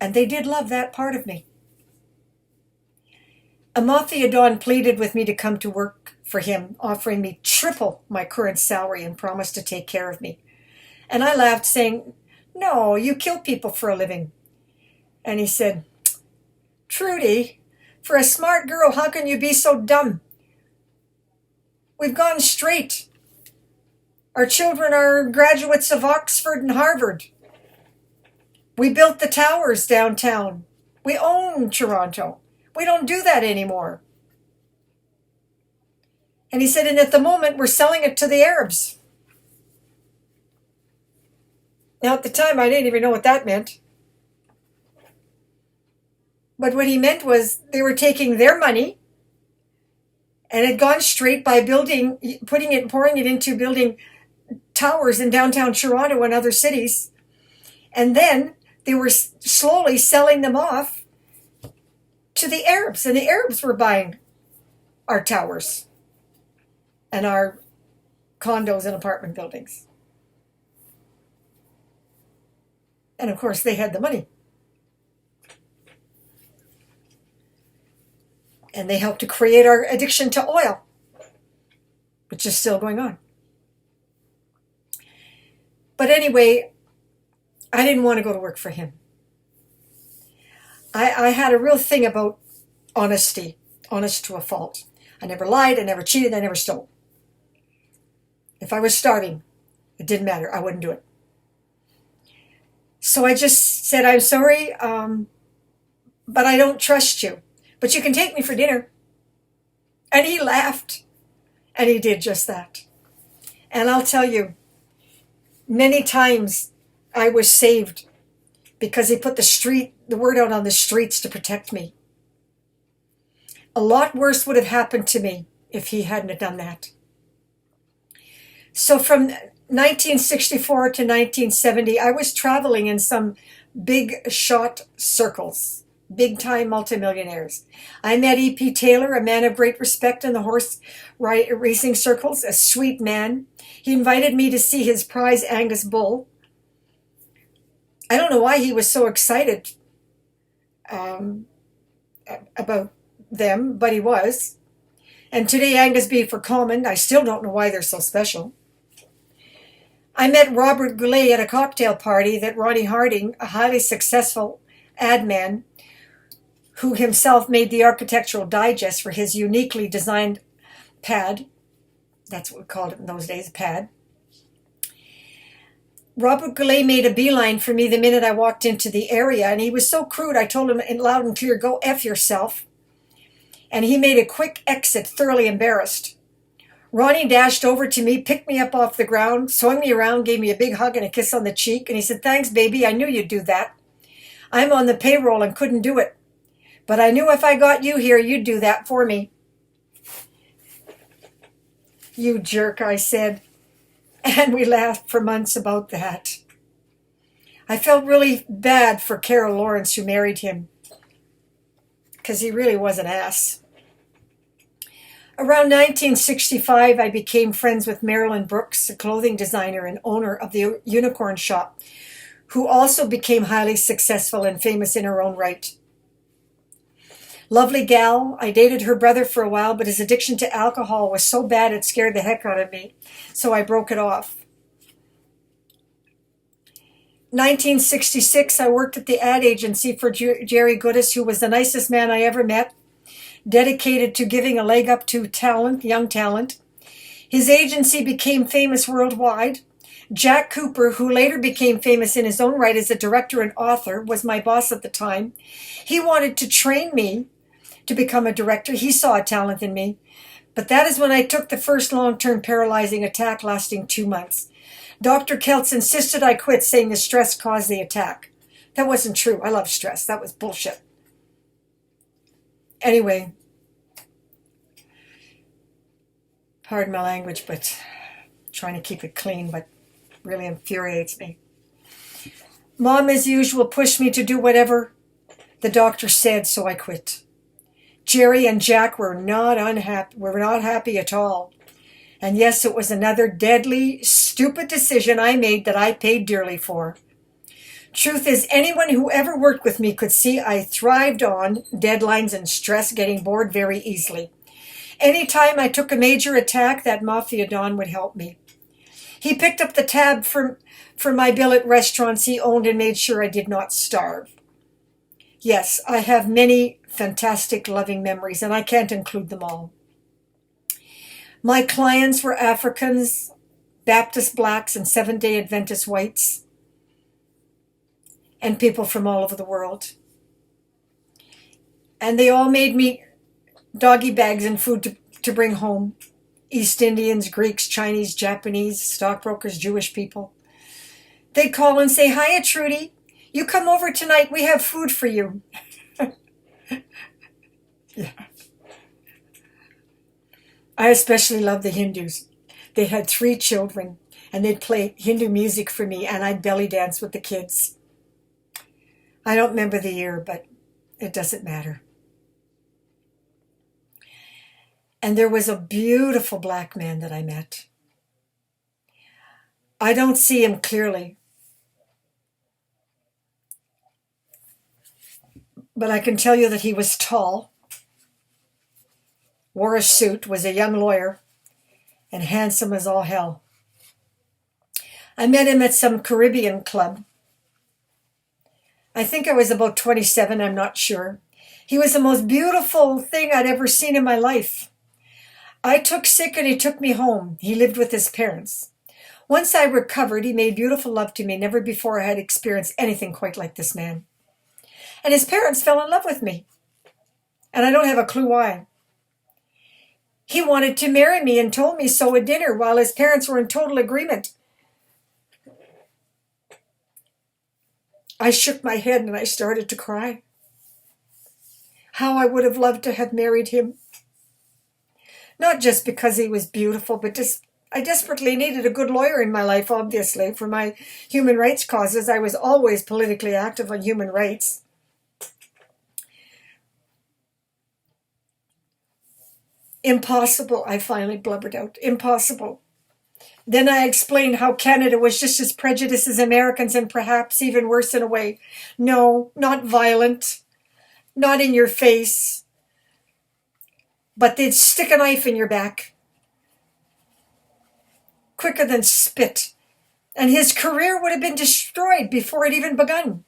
And they did love that part of me. A mafia don pleaded with me to come to work for him, offering me triple my current salary and promised to take care of me. And I laughed, saying, "No, you kill people for a living." And he said, "Trudy, for a smart girl, how can you be so dumb? We've gone straight. Our children are graduates of Oxford and Harvard. We built the towers downtown. We own Toronto. We don't do that anymore." And he said, "And at the moment, we're selling it to the Arabs." Now, at the time, I didn't even know what that meant. But what he meant was they were taking their money and had gone straight by pouring it into building towers in downtown Toronto and other cities. And then they were slowly selling them off to the Arabs. And the Arabs were buying our towers and our condos and apartment buildings. And of course, they had the money. And they helped to create our addiction to oil, which is still going on. But anyway, I didn't want to go to work for him. I had a real thing about honesty, honest to a fault. I never lied, I never cheated, I never stole. If I was starving, it didn't matter, I wouldn't do it. So I just said, "I'm sorry, but I don't trust you. But you can take me for dinner." And he laughed. And he did just that. And I'll tell you, many times I was saved because he put the word out on the streets to protect me. A lot worse would have happened to me if he hadn't done that. So from 1964 to 1970, I was traveling in some big shot circles, big time multimillionaires. I met E.P. Taylor, a man of great respect in the horse racing circles, a sweet man. He invited me to see his prize Angus bull. I don't know why he was so excited about them, but he was. And today Angus beef are common. I still don't know why they're so special. I met Robert Goulet at a cocktail party that Ronnie Harding, a highly successful ad man, who himself made the Architectural Digest for his uniquely designed pad. That's what we called it in those days, a pad. Robert Goulet made a beeline for me the minute I walked into the area, and he was so crude, I told him in loud and clear, "Go F yourself." And he made a quick exit, thoroughly embarrassed. Ronnie dashed over to me, picked me up off the ground, swung me around, gave me a big hug and a kiss on the cheek, and he said, "Thanks, baby, I knew you'd do that. I'm on the payroll and couldn't do it. But I knew if I got you here, you'd do that for me." "You jerk," I said. And we laughed for months about that. I felt really bad for Carol Lawrence, who married him, because he really was an ass. Around 1965, I became friends with Marilyn Brooks, a clothing designer and owner of the Unicorn Shop, who also became highly successful and famous in her own right. Lovely gal. I dated her brother for a while, but his addiction to alcohol was so bad it scared the heck out of me, so I broke it off. 1966, I worked at the ad agency for Jerry Goodis, who was the nicest man I ever met, dedicated to giving a leg up to talent, young talent. His agency became famous worldwide. Jack Cooper, who later became famous in his own right as a director and author, was my boss at the time. He wanted to train me to become a director. He saw a talent in me. But that is when I took the first long-term paralyzing attack lasting 2 months. Dr. Keltz insisted I quit, saying the stress caused the attack. That wasn't true. I love stress. That was bullshit. Anyway, pardon my language, but trying to keep it clean, but really infuriates me. Mom, as usual, pushed me to do whatever the doctor said, so I quit. Jerry and Jack were not happy at all. And yes, it was another deadly, stupid decision I made that I paid dearly for. Truth is, anyone who ever worked with me could see I thrived on deadlines and stress, getting bored very easily. Anytime I took a major attack, that Mafia Don would help me. He picked up the tab for my bill at restaurants he owned and made sure I did not starve. Yes, I have many fantastic, loving memories, and I can't include them all. My clients were Africans, Baptist blacks, and Seventh-day Adventist whites, and people from all over the world. And they all made me doggy bags and food to bring home. East Indians, Greeks, Chinese, Japanese, stockbrokers, Jewish people. They'd call and say, "Hiya, Trudy. You come over tonight. We have food for you." Yeah. I especially love the Hindus. They had 3 children, and they'd play Hindu music for me, and I'd belly dance with the kids. I don't remember the year, but it doesn't matter. And there was a beautiful black man that I met. I don't see him clearly, but I can tell you that he was tall, wore a suit, was a young lawyer, and handsome as all hell. I met him at some Caribbean club. I think I was about 27, I'm not sure. He was the most beautiful thing I'd ever seen in my life. I took sick and he took me home. He lived with his parents. Once I recovered, he made beautiful love to me. Never before I had experienced anything quite like this man. And his parents fell in love with me. And I don't have a clue why. He wanted to marry me and told me so at dinner while his parents were in total agreement. I shook my head and I started to cry. How I would have loved to have married him. Not just because he was beautiful, but just I desperately needed a good lawyer in my life, obviously, for my human rights causes. I was always politically active on human rights. Impossible, I finally blubbered out. Impossible. Then I explained how Canada was just as prejudiced as Americans and perhaps even worse in a way. No, not violent, not in your face, but they'd stick a knife in your back quicker than spit, and his career would have been destroyed before it even begun.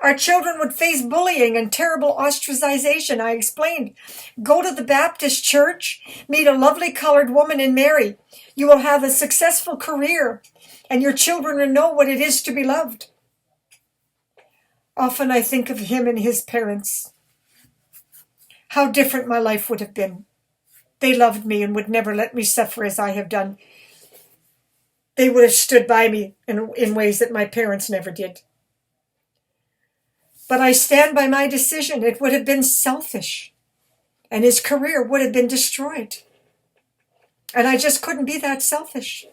Our children would face bullying and terrible ostracization, I explained. Go to the Baptist church, meet a lovely colored woman and marry. You will have a successful career, and your children will know what it is to be loved. Often I think of him and his parents. How different my life would have been. They loved me and would never let me suffer as I have done. They would have stood by me in ways that my parents never did. But I stand by my decision. It would have been selfish, and his career would have been destroyed. And I just couldn't be that selfish.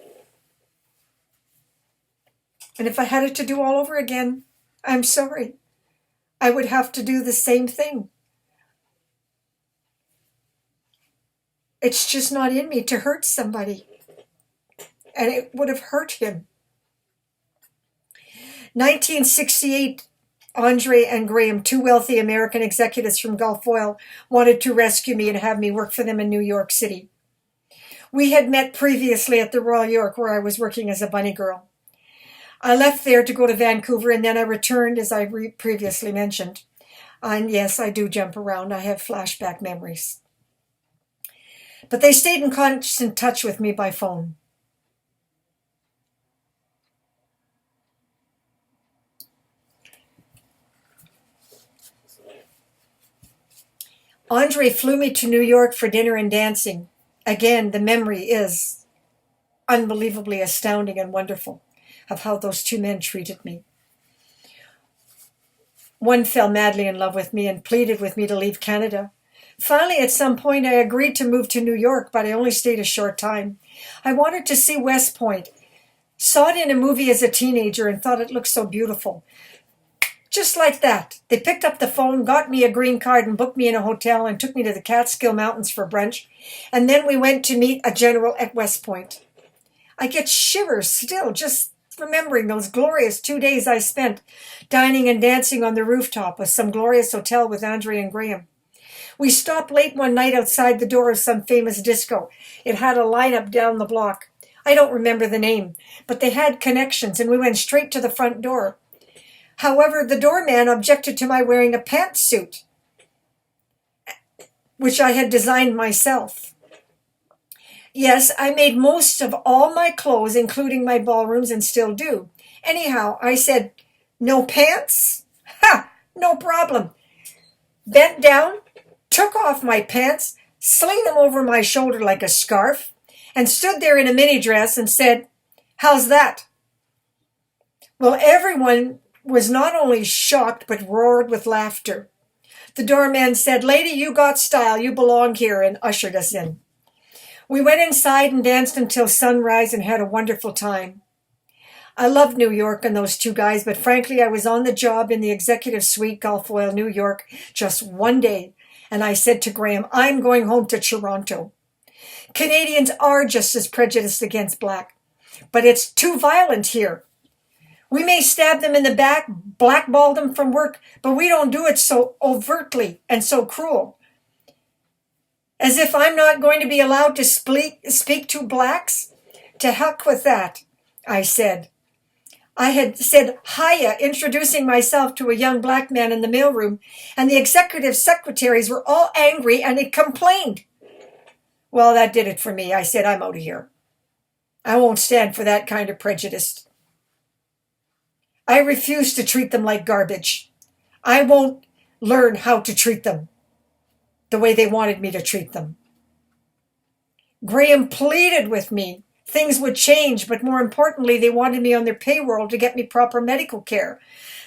And if I had it to do all over again, I'm sorry. I would have to do the same thing. It's just not in me to hurt somebody. And it would have hurt him. 1968, Andre and Graham, two wealthy American executives from Gulf Oil, wanted to rescue me and have me work for them in New York City. We had met previously at the Royal York, where I was working as a bunny girl. I left there to go to Vancouver, and then I returned, as I previously mentioned. And yes, I do jump around. I have flashback memories. But they stayed in constant touch with me by phone. Andre flew me to New York for dinner and dancing. Again, the memory is unbelievably astounding and wonderful of how those two men treated me. One fell madly in love with me and pleaded with me to leave Canada. Finally, at some point, I agreed to move to New York, but I only stayed a short time. I wanted to see West Point. Saw it in a movie as a teenager and thought it looked so beautiful. Just like that, they picked up the phone, got me a green card, and booked me in a hotel and took me to the Catskill Mountains for brunch. And then we went to meet a general at West Point. I get shivers still just remembering those glorious 2 days I spent dining and dancing on the rooftop of some glorious hotel with Andre and Graham. We stopped late one night outside the door of some famous disco. It had a lineup down the block. I don't remember the name, but they had connections, and we went straight to the front door. However, the doorman objected to my wearing a pantsuit, which I had designed myself. Yes, I made most of all my clothes, including my ballrooms, and still do. Anyhow, I said, "No pants? Ha! No problem." Bent down, took off my pants, sling them over my shoulder like a scarf, and stood there in a mini dress and said, "How's that?" Well, everyone was not only shocked, but roared with laughter. The doorman said, "Lady, you got style. You belong here," and ushered us in. We went inside and danced until sunrise and had a wonderful time. I loved New York and those two guys, but frankly, I was on the job in the executive suite, Gulf Oil, New York, just one day, and I said to Graham, "I'm going home to Toronto." Canadians are just as prejudiced against black, but it's too violent here. We may stab them in the back, blackball them from work, but we don't do it so overtly and so cruel. As if I'm not going to be allowed to speak to blacks? To heck with that, I said. I had said hiya, introducing myself to a young black man in the mailroom, and the executive secretaries were all angry and had complained. Well, that did it for me. I said, "I'm out of here. I won't stand for that kind of prejudice. I refuse to treat them like garbage. I won't learn how to treat them the way they wanted me to treat them." Graham pleaded with me things would change, but more importantly, they wanted me on their payroll to get me proper medical care.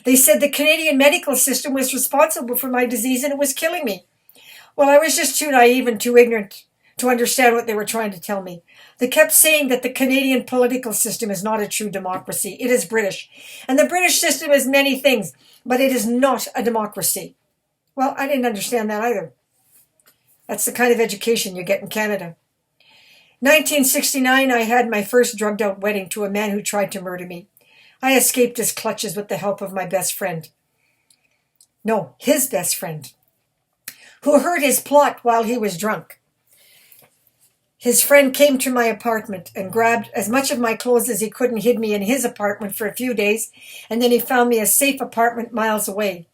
They said the Canadian medical system was responsible for my disease and it was killing me. Well, I was just too naive and too ignorant to understand what they were trying to tell me. They kept saying that the Canadian political system is not a true democracy. It is British. And the British system is many things, but it is not a democracy. Well, I didn't understand that either. That's the kind of education you get in Canada. 1969, I had my first drugged-out wedding to a man who tried to murder me. I escaped his clutches with the help of my best friend. No, his best friend, who heard his plot while he was drunk. His friend came to my apartment and grabbed as much of my clothes as he could and hid me in his apartment for a few days, and then he found me a safe apartment miles away.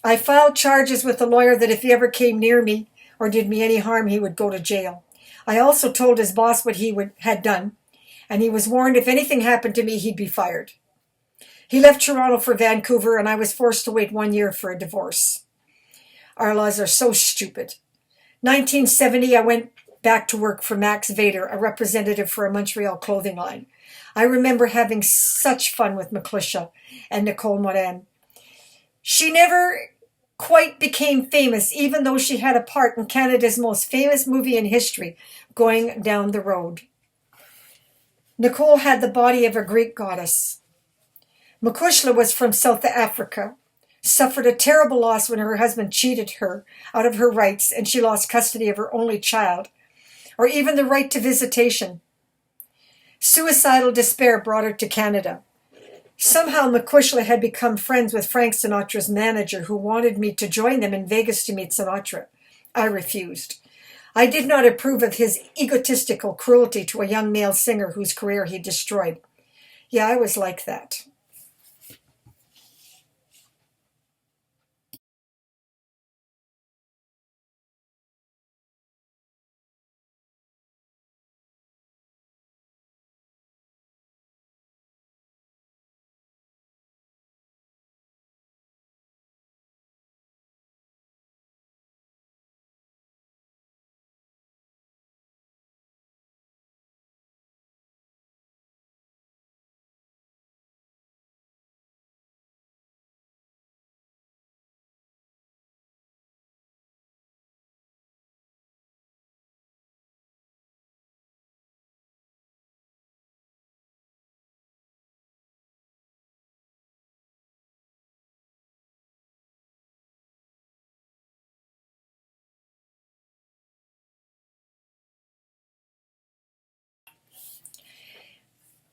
I filed charges with the lawyer that if he ever came near me or did me any harm, he would go to jail. I also told his boss what he had done, and he was warned if anything happened to me, he'd be fired. He left Toronto for Vancouver, and I was forced to wait 1 year for a divorce. Our laws are so stupid. 1970, I went back to work for Max Vader, a representative for a Montreal clothing line. I remember having such fun with McClisha and Nicole Morin. She never quite became famous, even though she had a part in Canada's most famous movie in history, Going Down the Road. Nicole had the body of a Greek goddess. McClisha was from South Africa, suffered a terrible loss when her husband cheated her out of her rights and she lost custody of her only child, or even the right to visitation. Suicidal despair brought her to Canada. Somehow McClisha had become friends with Frank Sinatra's manager, who wanted me to join them in Vegas to meet Sinatra. I refused. I did not approve of his egotistical cruelty to a young male singer whose career he destroyed. Yeah, I was like that.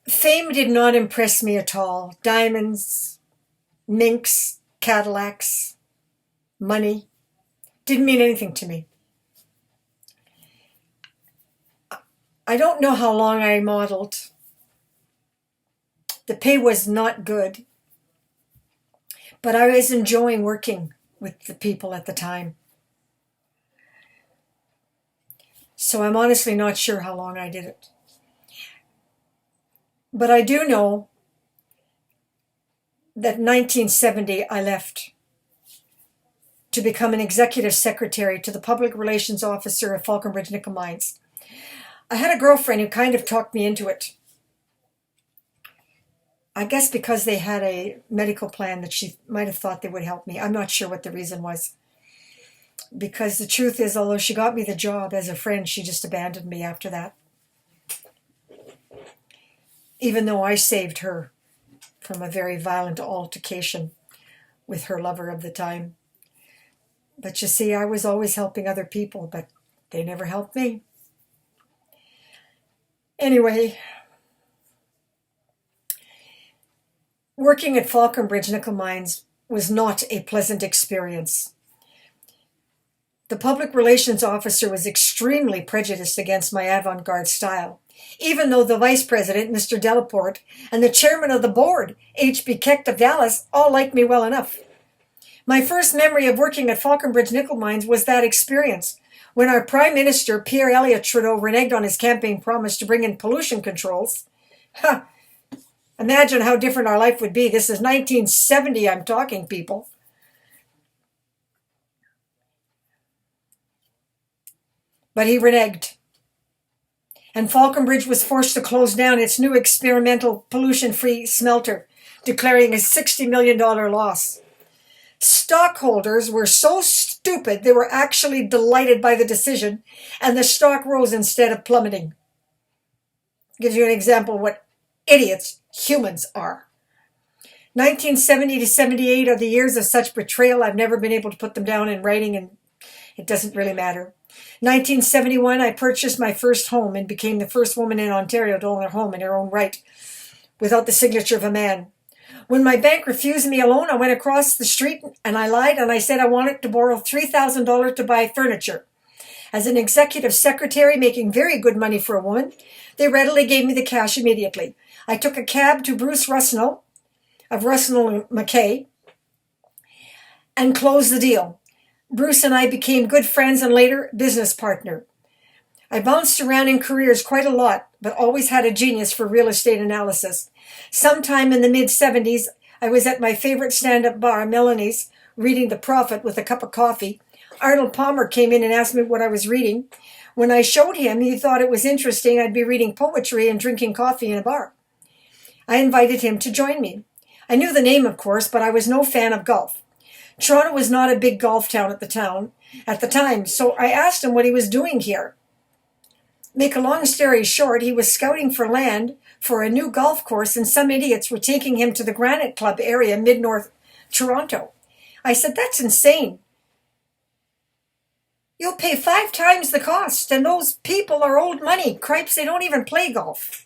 Fame did not impress me at all. Diamonds, minks, Cadillacs, money didn't mean anything to me. I don't know how long I modeled. The pay was not good, but I was enjoying working with the people at the time. So I'm honestly not sure how long I did it. But I do know that in 1970 I left to become an executive secretary to the public relations officer of Falconbridge Nickel Mines. I had a girlfriend who kind of talked me into it. I guess because they had a medical plan that she might have thought they would help me. I'm not sure what the reason was. Because the truth is, although she got me the job as a friend, she just abandoned me after that. Even though I saved her from a very violent altercation with her lover of the time. But you see, I was always helping other people, but they never helped me. Anyway, working at Falconbridge Nickel Mines was not a pleasant experience. The public relations officer was extremely prejudiced against my avant-garde style, even though the vice president, Mr. Delaporte, and the chairman of the board, H.B. Keck of Dallas, all liked me well enough. My first memory of working at Falconbridge Nickel Mines was that experience, when our Prime Minister, Pierre Elliott Trudeau, reneged on his campaign promise to bring in pollution controls. Ha! Imagine how different our life would be. This is 1970 I'm talking, people. But he reneged. and Falconbridge was forced to close down its new experimental pollution-free smelter, declaring a $60 million loss. Stockholders were so stupid they were actually delighted by the decision, and the stock rose instead of plummeting. Gives you an example of what idiots humans are. 1970 to 78 are the years of such betrayal. I've never been able to put them down in writing, and it doesn't really matter. 1971, I purchased my first home and became the first woman in Ontario to own a home in her own right, without the signature of a man. When my bank refused me a loan, I went across the street and I lied and I said I wanted to borrow $3,000 to buy furniture. As an executive secretary making very good money for a woman, they readily gave me the cash immediately. I took a cab to Bruce Rusnell of Rusnell McKay and closed the deal. Bruce and I became good friends and later business partner. I bounced around in careers quite a lot, but always had a genius for real estate analysis. Sometime in the mid-70s, I was at my favorite stand-up bar, MILLIONAIRES, reading The Prophet with a cup of coffee. Arnold Palmer came in and asked me what I was reading. When I showed him, he thought it was interesting I'd be reading poetry and drinking coffee in a bar. I invited him to join me. I knew the name, of course, but I was no fan of golf. Toronto was not a big golf town at the time, so I asked him what he was doing here. Make a long story short, he was scouting for land for a new golf course, and some idiots were taking him to the Granite Club area, mid-north Toronto. I said, that's insane. You'll pay 5 times the cost, and those people are old money. Cripes, they don't even play golf.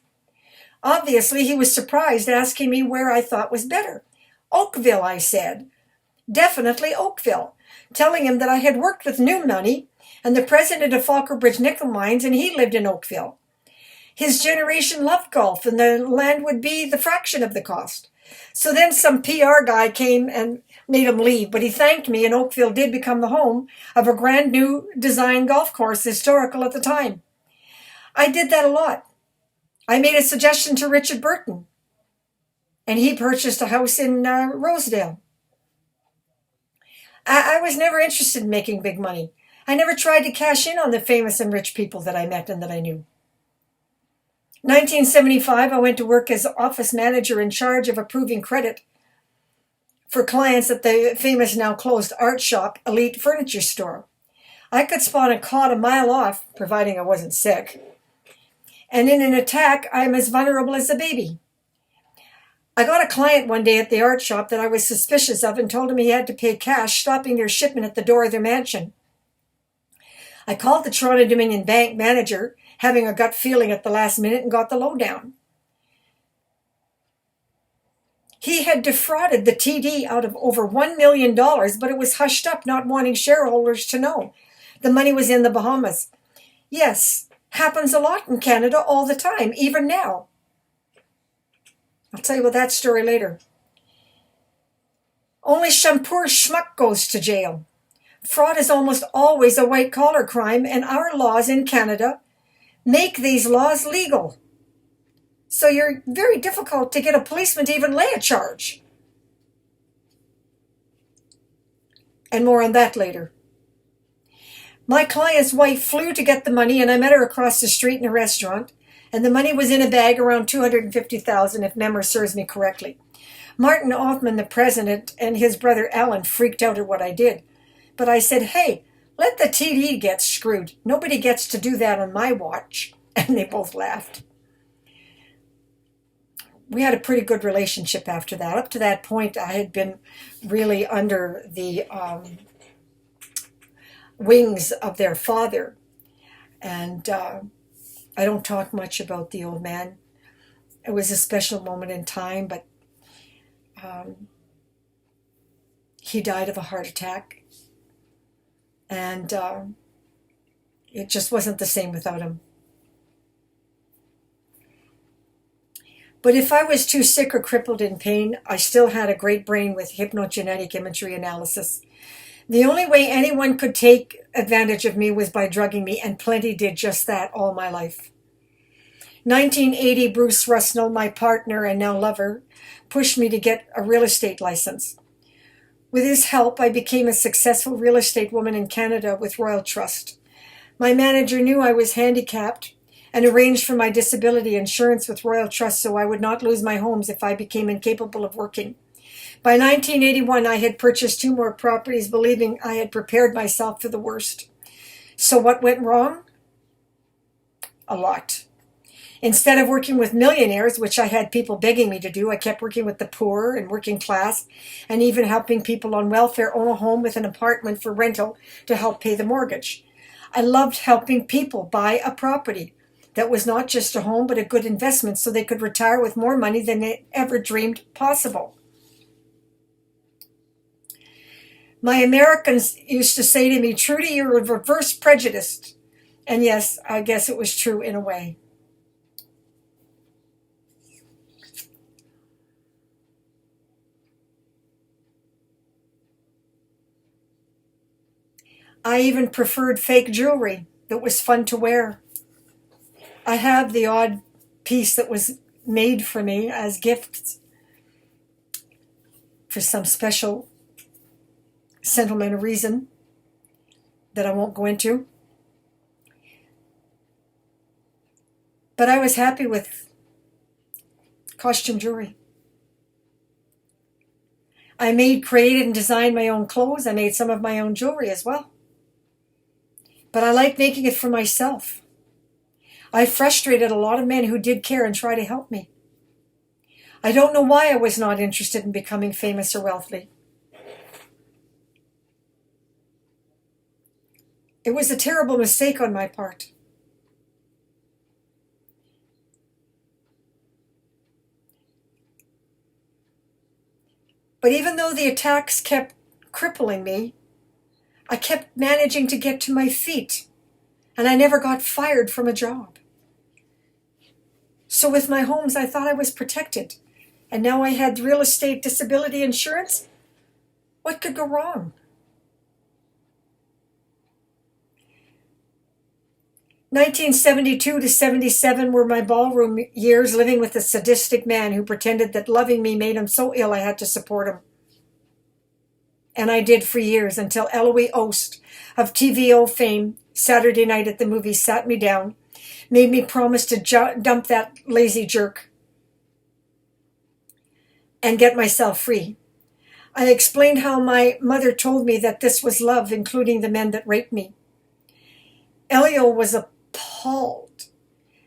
Obviously, he was surprised, asking me where I thought was better. Oakville, I said. Definitely Oakville. Telling him that I had worked with New Money and the president of Falconbridge Nickel Mines, and he lived in Oakville. His generation loved golf, and the land would be the fraction of the cost. So then some PR guy came and made him leave, but he thanked me, and Oakville did become the home of a brand new design golf course, historical at the time. I did that a lot. I made a suggestion to Richard Burton, and he purchased a house in Rosedale. I was never interested in making big money. I never tried to cash in on the famous and rich people that I met and that I knew. 1975, I went to work as office manager in charge of approving credit for clients at the famous now closed art shop, Elite Furniture Store. I could spawn a cod a mile off, providing I wasn't sick. And in an attack, I'm as vulnerable as a baby. I got a client one day at the art shop that I was suspicious of and told him he had to pay cash, stopping their shipment at the door of their mansion. I called the Toronto-Dominion Bank manager, having a gut feeling at the last minute, and got the lowdown. He had defrauded the TD out of over $1 million, but it was hushed up, not wanting shareholders to know. The money was in the Bahamas. Yes, happens a lot in Canada all the time, even now. I'll tell you about that story later. Only some poor schmuck goes to jail. Fraud is almost always a white-collar crime, and our laws in Canada make these laws legal. So you're very difficult to get a policeman to even lay a charge. And more on that later. My client's wife flew to get the money, and I met her across the street in a restaurant, and the money was in a bag around $250,000, if memory serves me correctly. Martin Hoffman, the president, and his brother Alan freaked out at what I did. But I said, hey, let the TD get screwed. Nobody gets to do that on my watch. And they both laughed. We had a pretty good relationship after that. Up to that point, I had been really under the wings of their father. And I don't talk much about the old man. It was a special moment in time, but he died of a heart attack. And it just wasn't the same without him. But if I was too sick or crippled in pain, I still had a great brain with hypnogenetic imagery analysis. The only way anyone could take advantage of me was by drugging me, and plenty did just that all my life. 1980, Bruce Rusnell, my partner and now lover, pushed me to get a real estate license. With his help, I became a successful real estate woman in Canada with Royal Trust. My manager knew I was handicapped, and arranged for my disability insurance with Royal Trust so I would not lose my homes if I became incapable of working. By 1981, I had purchased 2 more properties, believing I had prepared myself for the worst. So what went wrong? A lot. Instead of working with millionaires, which I had people begging me to do, I kept working with the poor and working class, and even helping people on welfare own a home with an apartment for rental to help pay the mortgage. I loved helping people buy a property that was not just a home, but a good investment so they could retire with more money than they ever dreamed possible. My Americans used to say to me, "Trudy, you're a reverse prejudiced." And yes, I guess it was true in a way. I even preferred fake jewelry that was fun to wear. I have the odd piece that was made for me as gifts for some special sentimental reason that I won't go into. But I was happy with costume jewelry. I made, created, and designed my own clothes. I made some of my own jewelry as well. But I like making it for myself. I frustrated a lot of men who did care and try to help me. I don't know why I was not interested in becoming famous or wealthy. It was a terrible mistake on my part. But even though the attacks kept crippling me, I kept managing to get to my feet, and I never got fired from a job. So with my homes, I thought I was protected, and now I had real estate disability insurance. What could go wrong? 1972 to 77 were my ballroom years, living with a sadistic man who pretended that loving me made him so ill I had to support him. And I did for years, until Eloise Ost of TVO fame, Saturday Night at the Movies, sat me down, made me promise to dump that lazy jerk and get myself free. I explained how my mother told me that this was love, including the men that raped me. Elio was appalled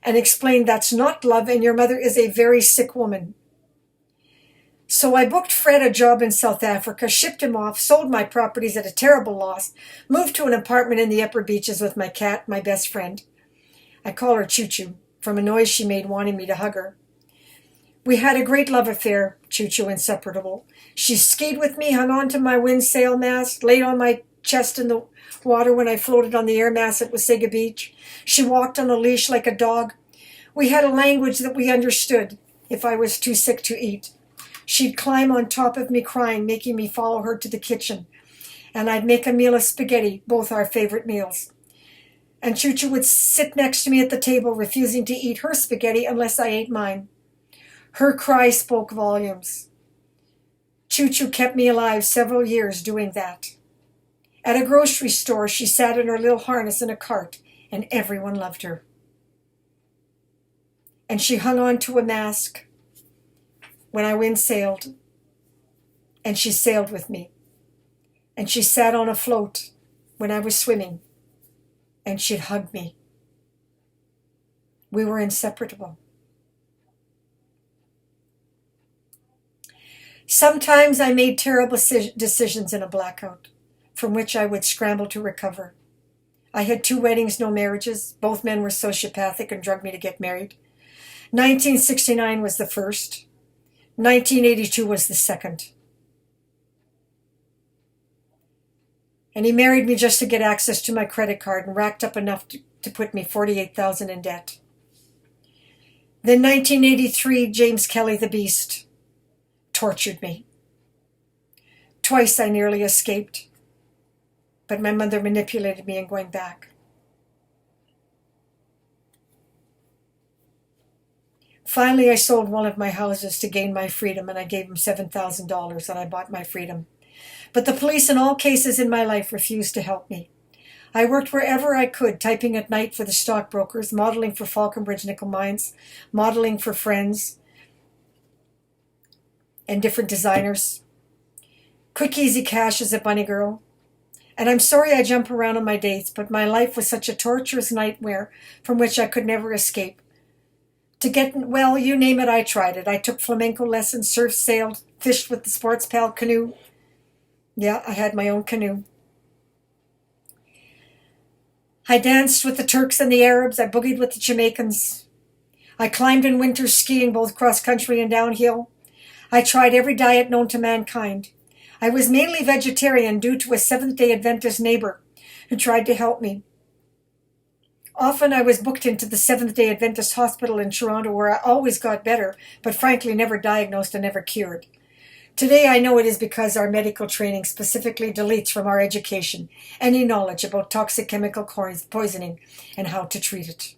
and explained that's not love, and your mother is a very sick woman. So I booked Fred a job in South Africa, shipped him off, sold my properties at a terrible loss, moved to an apartment in the Upper Beaches with my cat, my best friend. I call her Choo Choo, from a noise she made wanting me to hug her. We had a great love affair, Choo Choo inseparable. She skied with me, hung on to my windsail mast, laid on my chest in the water when I floated on the air mass at Wasaga Beach. She walked on a leash like a dog. We had a language that we understood if I was too sick to eat. She'd climb on top of me crying, making me follow her to the kitchen. And I'd make a meal of spaghetti, both our favorite meals. And Choo Choo would sit next to me at the table, refusing to eat her spaghetti unless I ate mine. Her cry spoke volumes. Choo Choo kept me alive several years doing that. At a grocery store, she sat in her little harness in a cart, and everyone loved her. And she hung on to a mast when I windsailed, and she sailed with me. And she sat on a float when I was swimming, and she'd hug me. We were inseparable. Sometimes I made terrible decisions in a blackout, from which I would scramble to recover. I had 2 weddings, no marriages. Both men were sociopathic and drugged me to get married. 1969 was the first. 1982 was the second. And he married me just to get access to my credit card and racked up enough to put me $48,000 in debt. Then 1983, James Kelly the Beast tortured me. Twice I nearly escaped, but my mother manipulated me in going back. Finally, I sold one of my houses to gain my freedom, and I gave him $7,000, and I bought my freedom. But the police in all cases in my life refused to help me. I worked wherever I could, typing at night for the stockbrokers, modeling for Falconbridge Nickel Mines, modeling for friends and different designers. Quick, easy cash as a bunny girl. And I'm sorry I jump around on my dates, but my life was such a torturous nightmare from which I could never escape. To get, well, you name it, I tried it. I took flamenco lessons, surf, sailed, fished with the sports pal canoe. Yeah, I had my own canoe. I danced with the Turks and the Arabs. I boogied with the Jamaicans. I climbed in winter skiing both cross-country and downhill. I tried every diet known to mankind. I was mainly vegetarian due to a Seventh-day Adventist neighbor who tried to help me. Often I was booked into the Seventh-day Adventist hospital in Toronto where I always got better, but frankly never diagnosed and never cured. Today I know it is because our medical training specifically deletes from our education any knowledge about toxic chemical poisoning and how to treat it.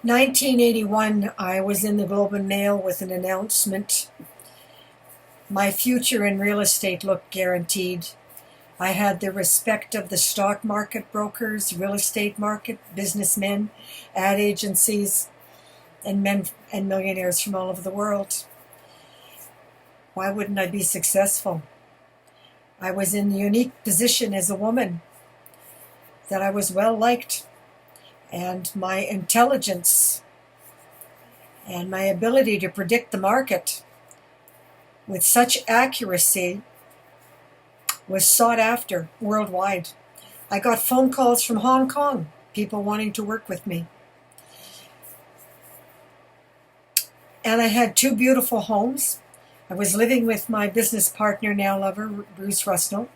In 1981, I was in the Globe and Mail with an announcement. My future in real estate looked guaranteed. I had the respect of the stock market brokers, real estate market, businessmen, ad agencies, and men and millionaires from all over the world. Why wouldn't I be successful? I was in the unique position as a woman that I was well liked, and my intelligence and my ability to predict the market with such accuracy was sought after worldwide. I got phone calls from Hong Kong, people wanting to work with me. And I had two beautiful homes. I was living with my business partner, now lover, Bruce Rusnell.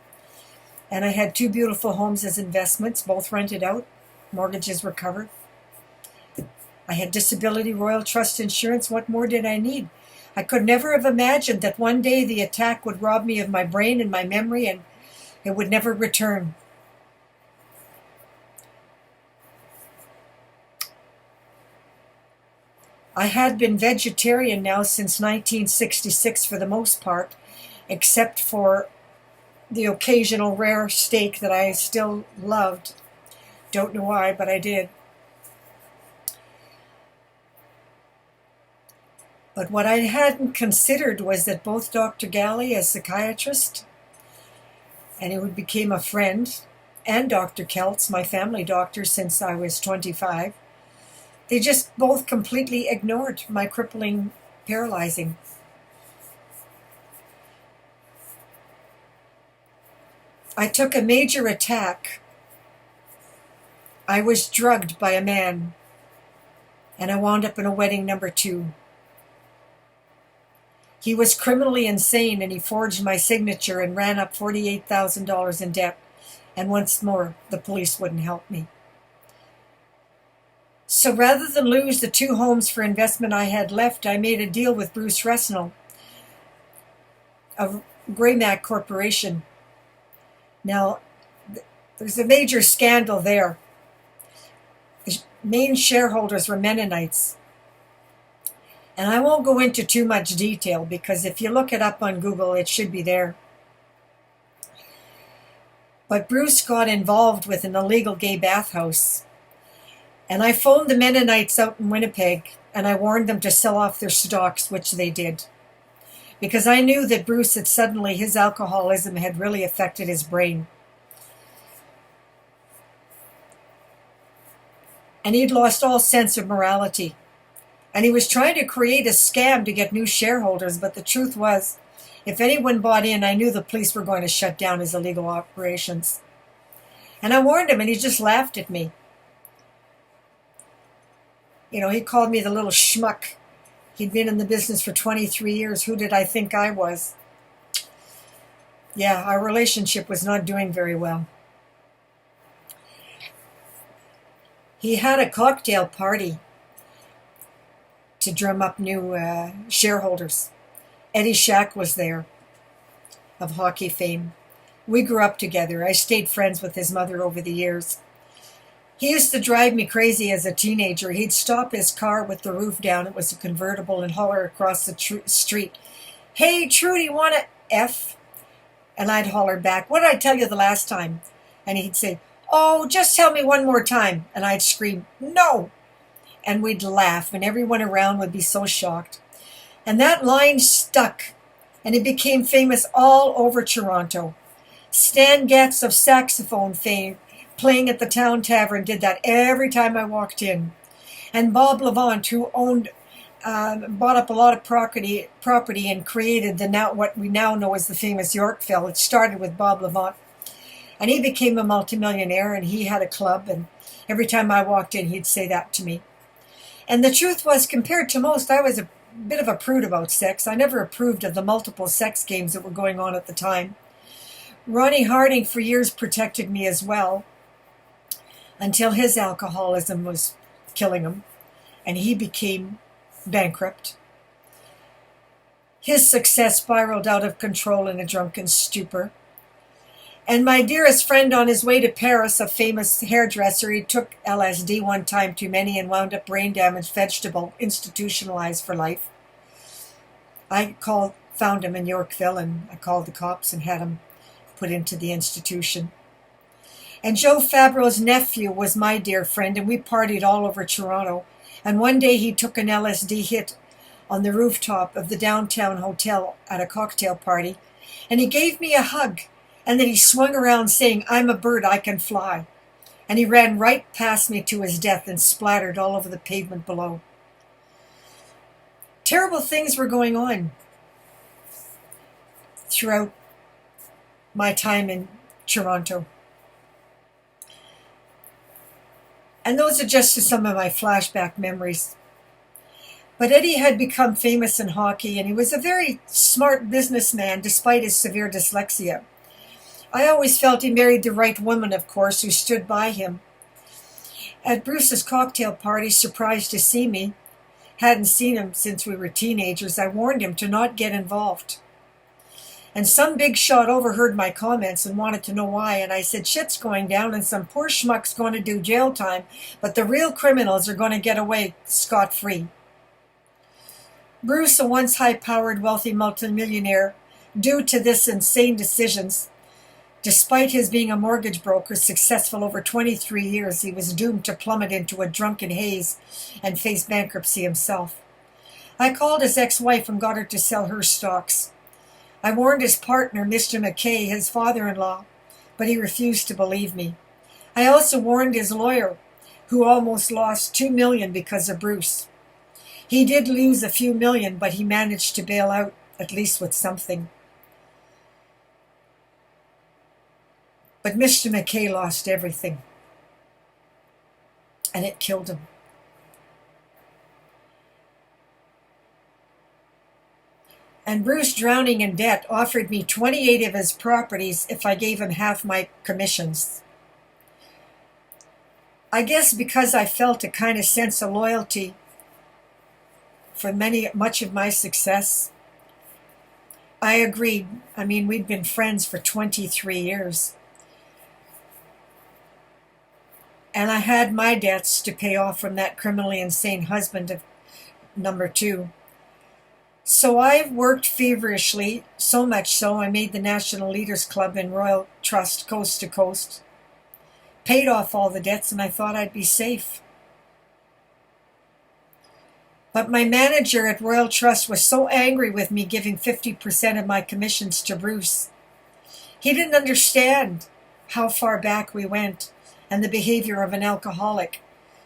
And I had two beautiful homes as investments, both rented out. Mortgages were covered. I had disability, royal trust insurance. What more did I need? I could never have imagined that one day the attack would rob me of my brain and my memory and it would never return. I had been vegetarian now since 1966 for the most part, except for the occasional rare steak that I still loved. Don't know why, but I did. But what I hadn't considered was that both Dr. Galley, a psychiatrist, and who became a friend, and Dr. Keltz, my family doctor since I was 25, they just both completely ignored my crippling, paralyzing. I took a major attack. I was drugged by a man, and I wound up in a wedding number 2. He was criminally insane, and he forged my signature and ran up $48,000 in debt. And once more, the police wouldn't help me. So rather than lose the 2 homes for investment I had left, I made a deal with Bruce Rusnell of Graymac Corporation. Now, there's a major scandal there. The main shareholders were Mennonites. And I won't go into too much detail because if you look it up on Google, it should be there. But Bruce got involved with an illegal gay bathhouse. And I phoned the Mennonites out in Winnipeg and I warned them to sell off their stocks, which they did. Because I knew that Bruce had suddenly, his alcoholism had really affected his brain. and he'd lost all sense of morality. And he was trying to create a scam to get new shareholders, but the truth was, if anyone bought in, I knew the police were going to shut down his illegal operations. And I warned him, and he just laughed at me. He called me the little schmuck. He'd been in the business for 23 years. Who did I think I was? Yeah, our relationship was not doing very well. He had a cocktail party to drum up new shareholders. Eddie Shack was there, of hockey fame. We grew up together. I stayed friends with his mother over the years. He used to drive me crazy as a teenager. He'd stop his car with the roof down. It was a convertible, and holler across the street, "Hey, Trudy, want a F?" And I'd holler back, "What did I tell you the last time?" And he'd say, "Oh, just tell me one more time." And I'd scream, "No." And we'd laugh, and everyone around would be so shocked. And that line stuck, and it became famous all over Toronto. Stan Getz of saxophone fame, playing at the Town Tavern, did that every time I walked in. And Bob Levant, who bought up a lot of property and created what we now know as the famous Yorkville. It started with Bob Levant. And he became a multimillionaire, and he had a club, and every time I walked in, he'd say that to me. And the truth was, compared to most, I was a bit of a prude about sex. I never approved of the multiple sex games that were going on at the time. Ronnie Harding for years protected me as well, until his alcoholism was killing him, and he became bankrupt. His success spiraled out of control in a drunken stupor. And my dearest friend, on his way to Paris, a famous hairdresser, he took LSD one time too many and wound up brain-damaged vegetable, institutionalized for life. I found him in Yorkville, and I called the cops and had him put into the institution. And Joe Fabreau's nephew was my dear friend, and we partied all over Toronto. And one day he took an LSD hit on the rooftop of the downtown hotel at a cocktail party, and he gave me a hug, and then he swung around saying, "I'm a bird, I can fly." And he ran right past me to his death and splattered all over the pavement below. Terrible things were going on throughout my time in Toronto. And those are just some of my flashback memories. But Eddie had become famous in hockey, and he was a very smart businessman despite his severe dyslexia. I always felt he married the right woman, of course, who stood by him. At Bruce's cocktail party, surprised to see me, hadn't seen him since we were teenagers, I warned him to not get involved. And some big shot overheard my comments and wanted to know why, and I said, "Shit's going down and some poor schmuck's going to do jail time, but the real criminals are going to get away scot-free." Bruce, a once high-powered, wealthy multimillionaire, due to this insane decisions, despite his being a mortgage broker successful over 23 years, he was doomed to plummet into a drunken haze and face bankruptcy himself. I called his ex-wife and got her to sell her stocks. I warned his partner, Mr. McKay, his father-in-law, but he refused to believe me. I also warned his lawyer, who almost lost $2 million because of Bruce. He did lose a few million, but he managed to bail out, at least with something. But Mr. McKay lost everything, and it killed him. And Bruce, drowning in debt, offered me 28 of his properties if I gave him half my commissions. I guess because I felt a kind of sense of loyalty for much of my success, I agreed. I mean, we'd been friends for 23 years. And I had my debts to pay off from that criminally insane husband of number 2. So I worked feverishly, so much so I made the National Leaders Club in Royal Trust coast to coast, paid off all the debts, and I thought I'd be safe. But my manager at Royal Trust was so angry with me giving 50% of my commissions to Bruce. He didn't understand how far back we went and the behavior of an alcoholic.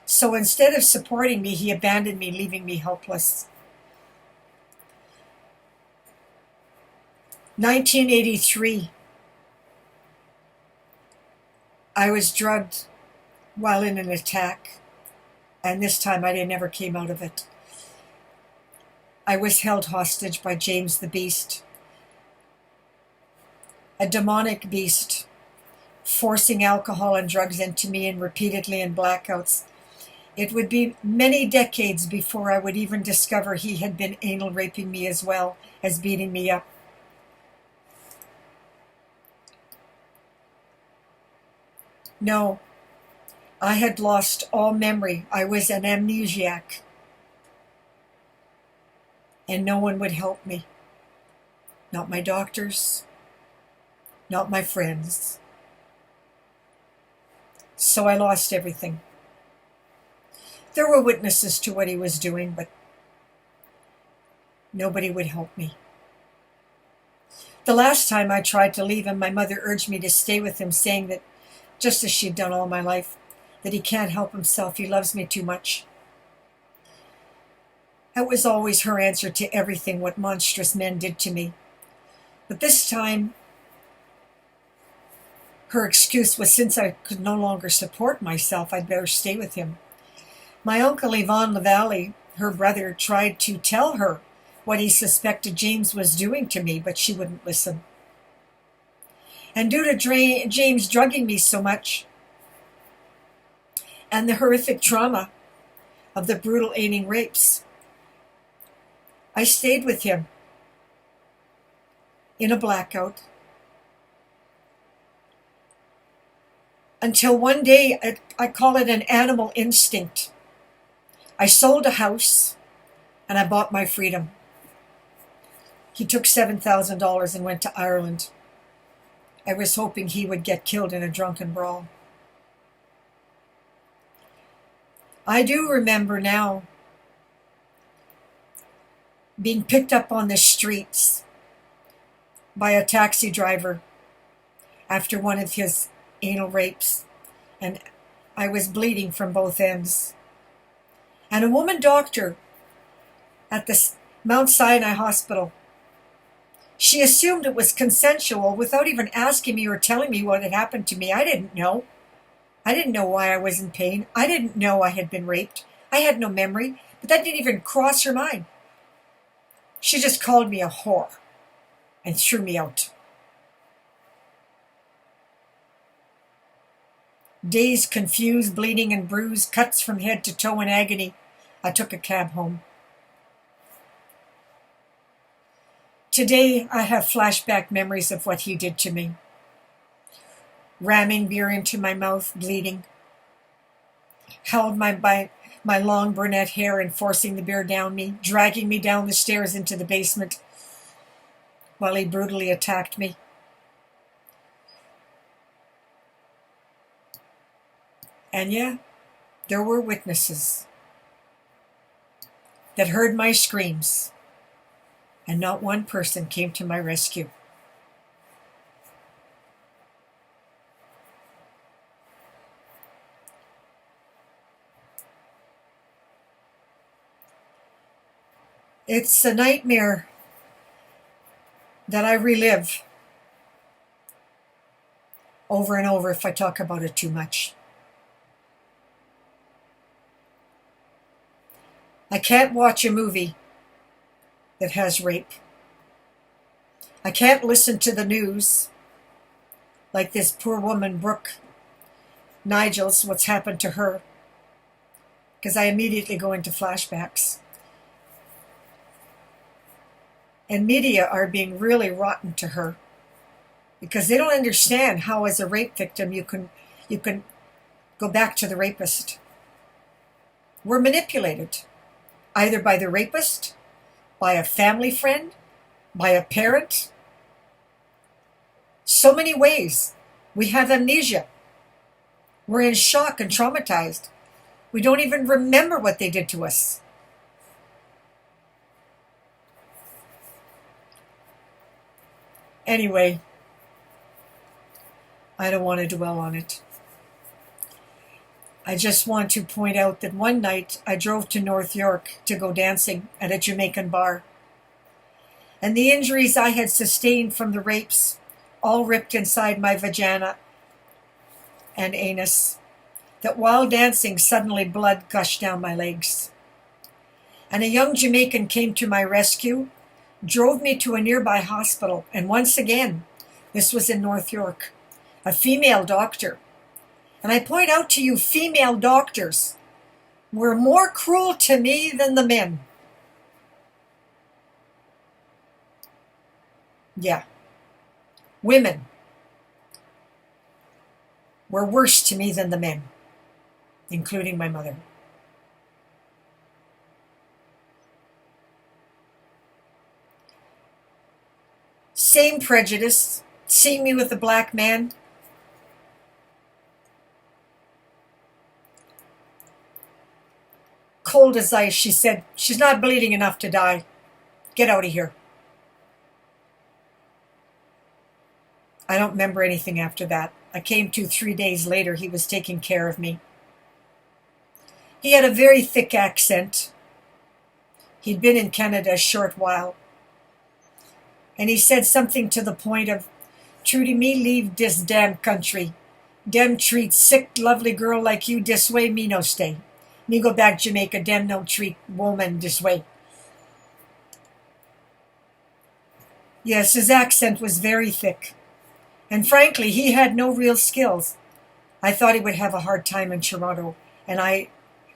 So instead of supporting me, he abandoned me, leaving me helpless. 1983, I was drugged while in an attack, and this time I never came out of it. I was held hostage by James the Beast, a demonic beast, forcing alcohol and drugs into me and repeatedly in blackouts. It would be many decades before I would even discover he had been anal raping me as well as beating me up. No, I had lost all memory. I was an amnesiac. And no one would help me. Not my doctors, not my friends. So I lost everything. There were witnesses to what he was doing, but nobody would help me. The last time I tried to leave him, my mother urged me to stay with him, saying that, just as she'd done all my life, that he can't help himself, he loves me too much. That was always her answer to everything what monstrous men did to me. But this time, her excuse was, since I could no longer support myself, I'd better stay with him. My uncle Yvon Lavallee, her brother, tried to tell her what he suspected James was doing to me, but she wouldn't listen. And due to James drugging me so much, and the horrific trauma of the brutal anal rapes, I stayed with him in a blackout until one day, I call it an animal instinct. I sold a house and I bought my freedom. He took $7,000 and went to Ireland. I was hoping he would get killed in a drunken brawl. I do remember now being picked up on the streets by a taxi driver after one of his anal rapes, and I was bleeding from both ends. And a woman doctor at the Mount Sinai Hospital, she assumed it was consensual without even asking me or telling me what had happened to me. I didn't know. I didn't know why I was in pain. I didn't know I had been raped. I had no memory, but that didn't even cross her mind. She just called me a whore and threw me out. Dazed, confused, bleeding and bruised, cuts from head to toe in agony, I took a cab home. Today, I have flashback memories of what he did to me. Ramming beer into my mouth, bleeding. Held by my long brunette hair and forcing the beer down me, dragging me down the stairs into the basement while he brutally attacked me. And yeah, there were witnesses that heard my screams, and not one person came to my rescue. It's a nightmare that I relive over and over if I talk about it too much. I can't watch a movie that has rape. I can't listen to the news like this poor woman, Brooke Nigel's, what's happened to her, because I immediately go into flashbacks. And media are being really rotten to her because they don't understand how, as a rape victim, you can go back to the rapist. We're manipulated, either by the rapist, by a family friend, by a parent. So many ways. We have amnesia. We're in shock and traumatized. We don't even remember what they did to us. Anyway, I don't want to dwell on it. I just want to point out that one night I drove to North York to go dancing at a Jamaican bar, and the injuries I had sustained from the rapes all ripped inside my vagina and anus, that while dancing suddenly blood gushed down my legs. And a young Jamaican came to my rescue, drove me to a nearby hospital, and once again, this was in North York, a female doctor. And I point out to you, female doctors were more cruel to me than the men. Yeah. Women were worse to me than the men, including my mother. Same prejudice. Seeing me with a black man. Cold as ice, she said, "She's not bleeding enough to die. Get out of here." I don't remember anything after that. I came to 3 days later. He was taking care of me. He had a very thick accent. He'd been in Canada a short while. And he said something to the point of, "Trudy, me leave this damn country. Dem treat sick, lovely girl like you this way, me no stay. Me go back Jamaica, dem no treat woman this way." Yes, his accent was very thick. And frankly, he had no real skills. I thought he would have a hard time in Toronto. And I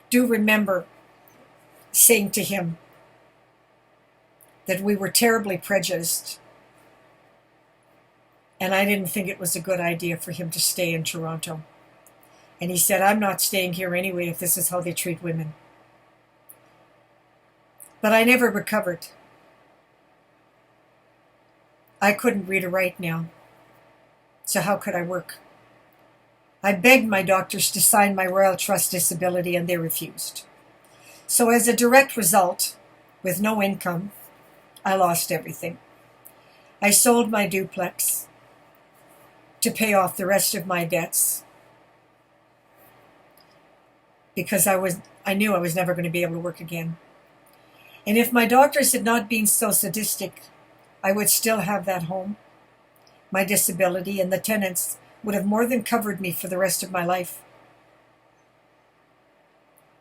do remember saying to him that we were terribly prejudiced. And I didn't think it was a good idea for him to stay in Toronto. And he said, "I'm not staying here anyway if this is how they treat women." But I never recovered. I couldn't read or write now. So how could I work? I begged my doctors to sign my Royal Trust disability, and they refused. So as a direct result, with no income, I lost everything. I sold my duplex to pay off the rest of my debts because I knew I was never going to be able to work again. And if my doctors had not been so sadistic, I would still have that home. My disability and the tenants would have more than covered me for the rest of my life.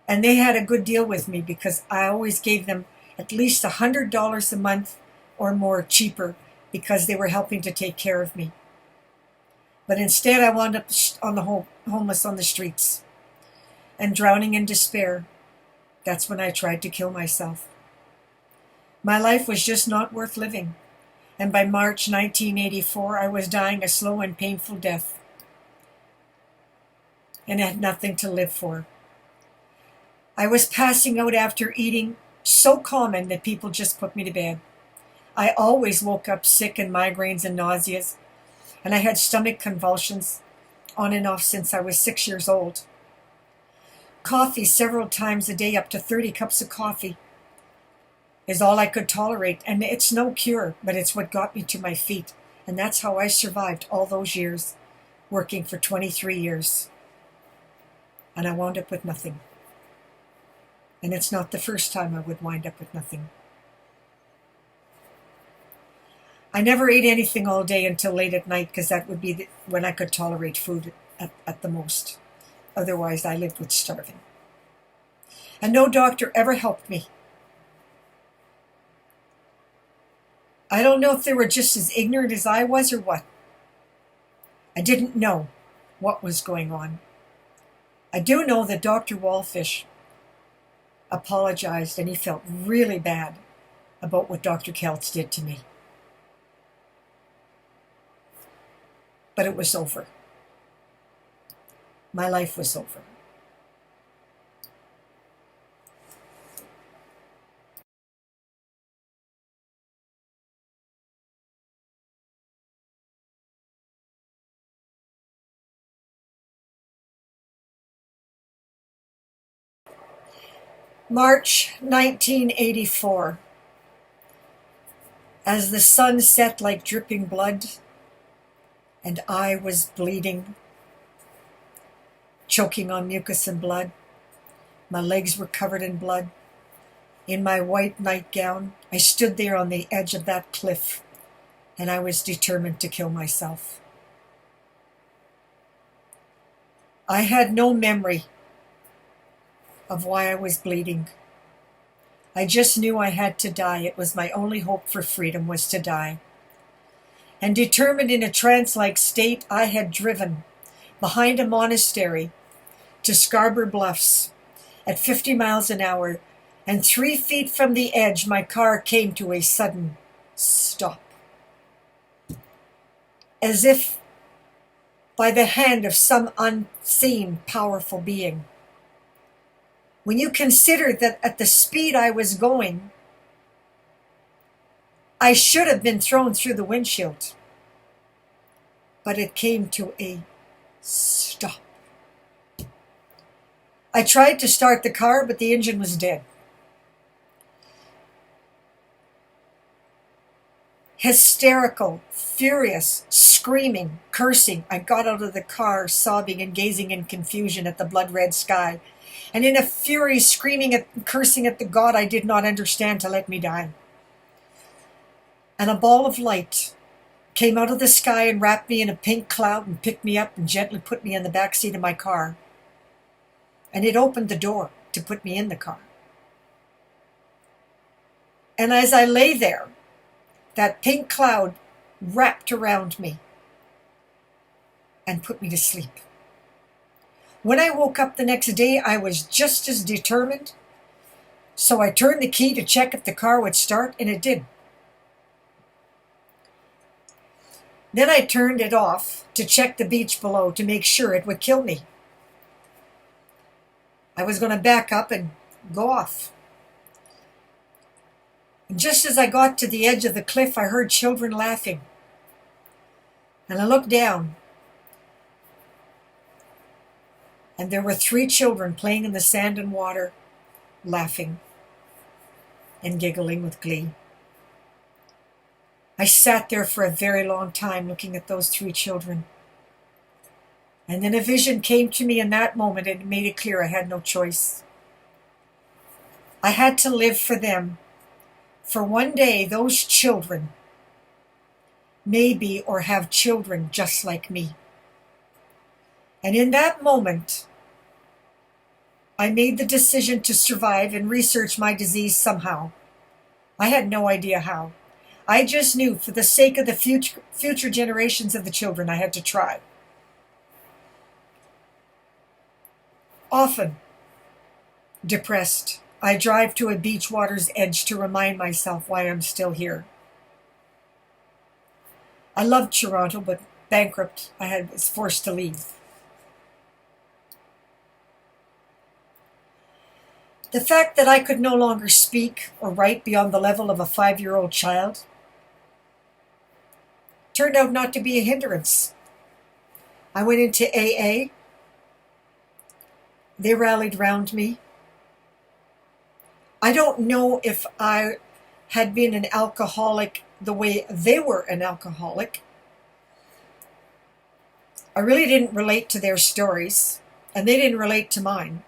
And they had a good deal with me because I always gave them at least $100 a month or more cheaper because they were helping to take care of me. But instead I wound up on the homeless on the streets and drowning in despair. That's when I tried to kill myself. My life was just not worth living. And by March 1984, I was dying a slow and painful death and had nothing to live for. I was passing out after eating so common that people just put me to bed. I always woke up sick and migraines and nauseas, and I had stomach convulsions on and off since I was 6 years old. Coffee several times a day, up to 30 cups of coffee, is all I could tolerate. And it's no cure, but it's what got me to my feet. And that's how I survived all those years, working for 23 years. And I wound up with nothing. And it's not the first time I would wind up with nothing. I never ate anything all day until late at night because that would be when I could tolerate food at the most. Otherwise, I lived with starving. And no doctor ever helped me. I don't know if they were just as ignorant as I was or what. I didn't know what was going on. I do know that Dr. Wallfish apologized and he felt really bad about what Dr. Keltz did to me. But it was over. My life was over. March 1984. As the sun set like dripping blood, and I was bleeding, choking on mucus and blood. My legs were covered in blood. In my white nightgown, I stood there on the edge of that cliff, and I was determined to kill myself. I had no memory of why I was bleeding. I just knew I had to die. It was my only hope for freedom, was to die. And determined in a trance-like state, I had driven behind a monastery to Scarborough Bluffs at 50 miles an hour, and 3 feet from the edge, my car came to a sudden stop. As if by the hand of some unseen, powerful being. When you consider that at the speed I was going, I should have been thrown through the windshield. But it came to a stop. I tried to start the car, but the engine was dead. Hysterical, furious, screaming, cursing, I got out of the car, sobbing and gazing in confusion at the blood-red sky, and in a fury screaming and cursing at the God I did not understand to let me die. And a ball of light came out of the sky and wrapped me in a pink cloud and picked me up and gently put me in the back seat of my car. And it opened the door to put me in the car. And as I lay there, that pink cloud wrapped around me and put me to sleep. When I woke up the next day, I was just as determined. So I turned the key to check if the car would start, and it did. Then I turned it off to check the beach below to make sure it would kill me. I was going to back up and go off. And just as I got to the edge of the cliff, I heard children laughing. And I looked down. And there were 3 children playing in the sand and water, laughing and giggling with glee. I sat there for a very long time looking at those 3 children. And then a vision came to me in that moment, and it made it clear I had no choice. I had to live for them. For one day, those children may be or have children just like me. And in that moment, I made the decision to survive and research my disease somehow. I had no idea how. I just knew for the sake of the future generations of the children, I had to try. Often, depressed, I drive to a beach water's edge to remind myself why I'm still here. I loved Toronto, but bankrupt, I was forced to leave. The fact that I could no longer speak or write beyond the level of a 5-year-old child turned out not to be a hindrance. I went into AA. They rallied round me. I don't know if I had been an alcoholic the way they were an alcoholic. I really didn't relate to their stories, and they didn't relate to mine.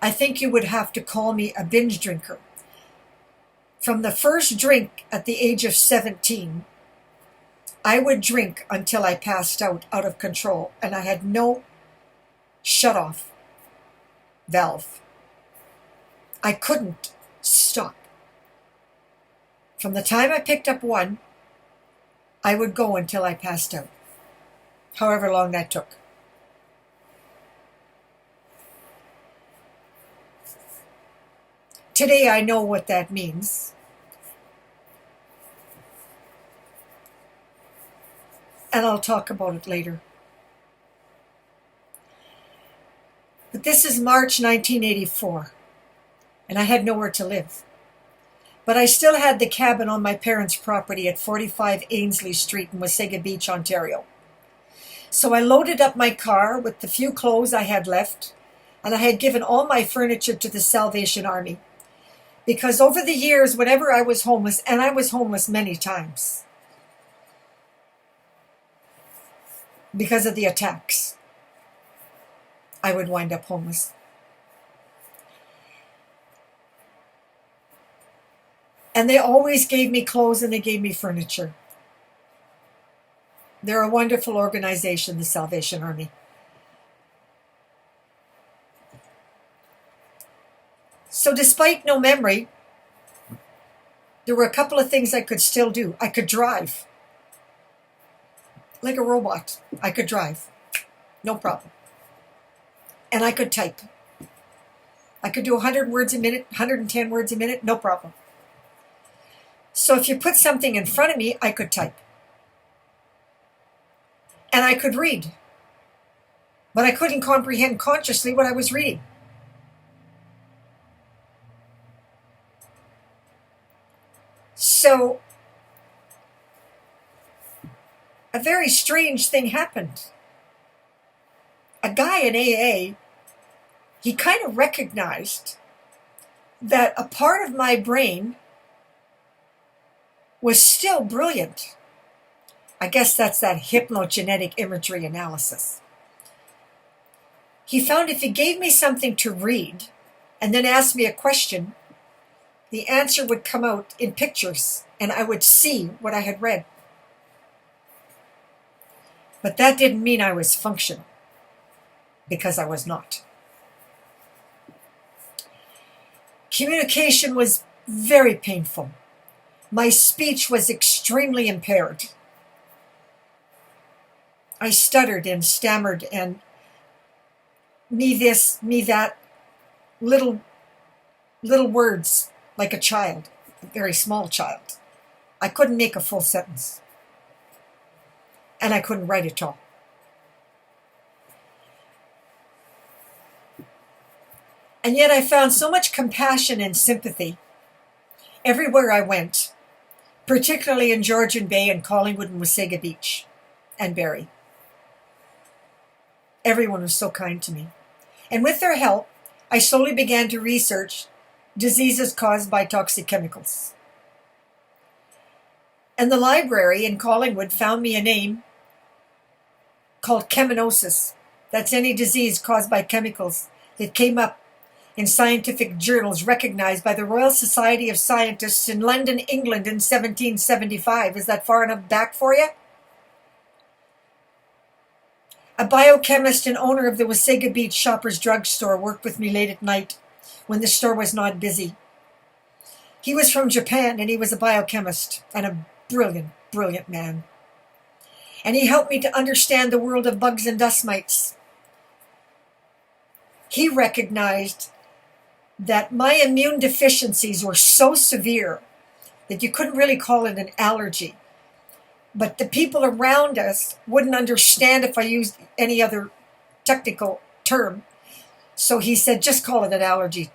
I think you would have to call me a binge drinker. From the first drink at the age of 17, I would drink until I passed out of control, and I had no shut-off valve. I couldn't stop. From the time I picked up one, I would go until I passed out, however long that took. Today I know what that means. And I'll talk about it later. But this is March 1984, and I had nowhere to live. But I still had the cabin on my parents' property at 45 Ainslie Street in Wasaga Beach, Ontario. So I loaded up my car with the few clothes I had left, and I had given all my furniture to the Salvation Army. Because over the years, whenever I was homeless, and I was homeless many times, because of the attacks. I would wind up homeless. And they always gave me clothes and they gave me furniture. They're a wonderful organization, the Salvation Army. So despite no memory, there were a couple of things I could still do. I could drive. Like a robot. I could drive. No problem. And I could type. I could do 100 words a minute, 110 words a minute, no problem. So if you put something in front of me, I could type. And I could read. But I couldn't comprehend consciously what I was reading. So a very strange thing happened. A guy in AA, he kind of recognized that a part of my brain was still brilliant. I guess that's that hypnogenetic imagery analysis. He found if he gave me something to read and then asked me a question, the answer would come out in pictures and I would see what I had read. But that didn't mean I was functional, because I was not. Communication was very painful. My speech was extremely impaired. I stuttered and stammered and me this, me that, little words like a child, a very small child. I couldn't make a full sentence. And I couldn't write at all. And yet I found so much compassion and sympathy everywhere I went, particularly in Georgian Bay and Collingwood and Wasaga Beach and Barrie. Everyone was so kind to me. And with their help, I slowly began to research diseases caused by toxic chemicals. And the library in Collingwood found me a name called cheminosis. That's any disease caused by chemicals that came up in scientific journals recognized by the Royal Society of Scientists in London, England in 1775. Is that far enough back for you? A biochemist and owner of the Wasaga Beach Shoppers Drug Store worked with me late at night when the store was not busy. He was from Japan and he was a biochemist and a brilliant, brilliant man. And he helped me to understand the world of bugs and dust mites. He recognized that my immune deficiencies were so severe that you couldn't really call it an allergy. But the people around us wouldn't understand if I used any other technical term. So he said, just call it an allergy.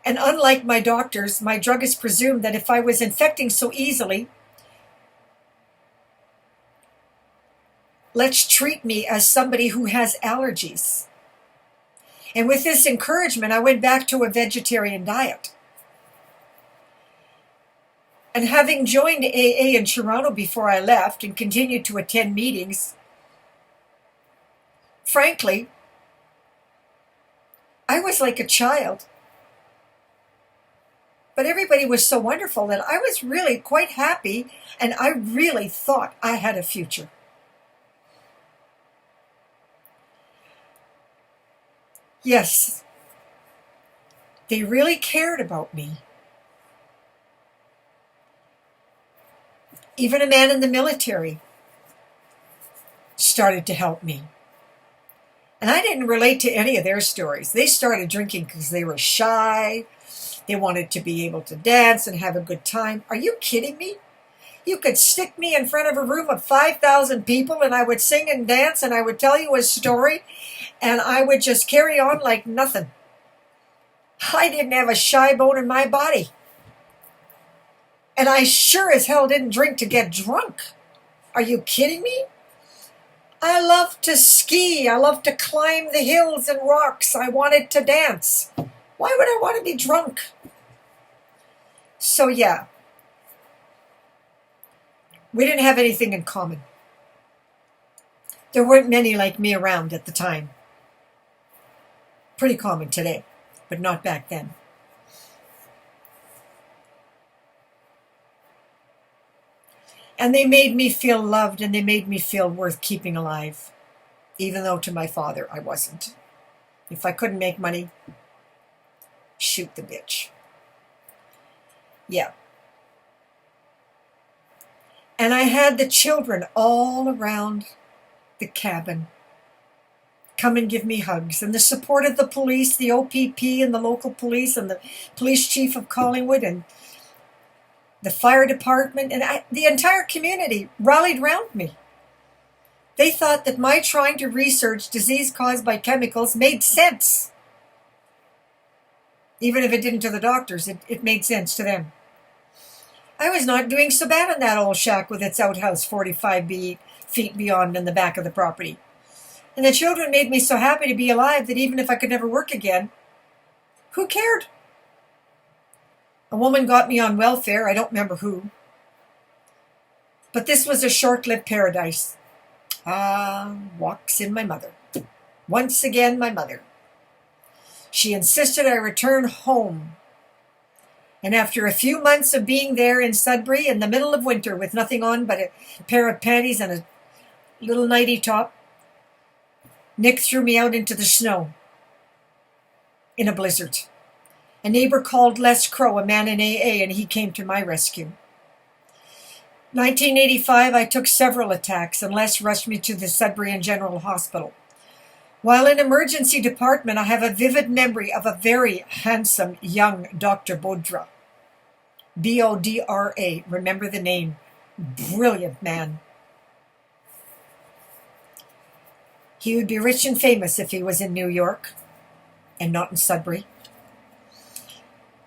And unlike my doctors, my druggist presumed that if I was infecting so easily, let's treat me as somebody who has allergies. And with this encouragement, I went back to a vegetarian diet. And having joined AA in Toronto before I left and continued to attend meetings, frankly, I was like a child. But everybody was so wonderful that I was really quite happy and I really thought I had a future. Yes, they really cared about me. Even a man in the military started to help me. And I didn't relate to any of their stories. They started drinking because they were shy. They wanted to be able to dance and have a good time. Are you kidding me? You could stick me in front of a room of 5,000 people and I would sing and dance and I would tell you a story and I would just carry on like nothing. I didn't have a shy bone in my body. And I sure as hell didn't drink to get drunk. Are you kidding me? I love to ski. I love to climb the hills and rocks. I wanted to dance. Why would I want to be drunk? So yeah, we didn't have anything in common. There weren't many like me around at the time. Pretty common today, but not back then. And they made me feel loved, and they made me feel worth keeping alive, even though to my father I wasn't. If I couldn't make money, shoot the bitch. Yeah. And I had the children all around the cabin come and give me hugs, and the support of the police, the OPP and the local police and the police chief of Collingwood and the fire department and the entire community rallied around me. They thought that my trying to research disease caused by chemicals made sense. Even if it didn't to the doctors, it made sense to them. I was not doing so bad in that old shack with its outhouse 45 feet beyond in the back of the property. And the children made me so happy to be alive that even if I could never work again, who cared? A woman got me on welfare, I don't remember who. But this was a short-lived paradise. Walks in my mother. Once again, my mother. She insisted I return home. And after a few months of being there in Sudbury in the middle of winter with nothing on but a pair of panties and a little nightie top, Nick threw me out into the snow in a blizzard. A neighbor called Les Crow, a man in AA, and he came to my rescue. 1985, I took several attacks, and Les rushed me to the Sudbury and General Hospital. While in emergency department, I have a vivid memory of a very handsome young Dr. Bodra. Bodra, remember the name. Brilliant man. He would be rich and famous if he was in New York and not in Sudbury.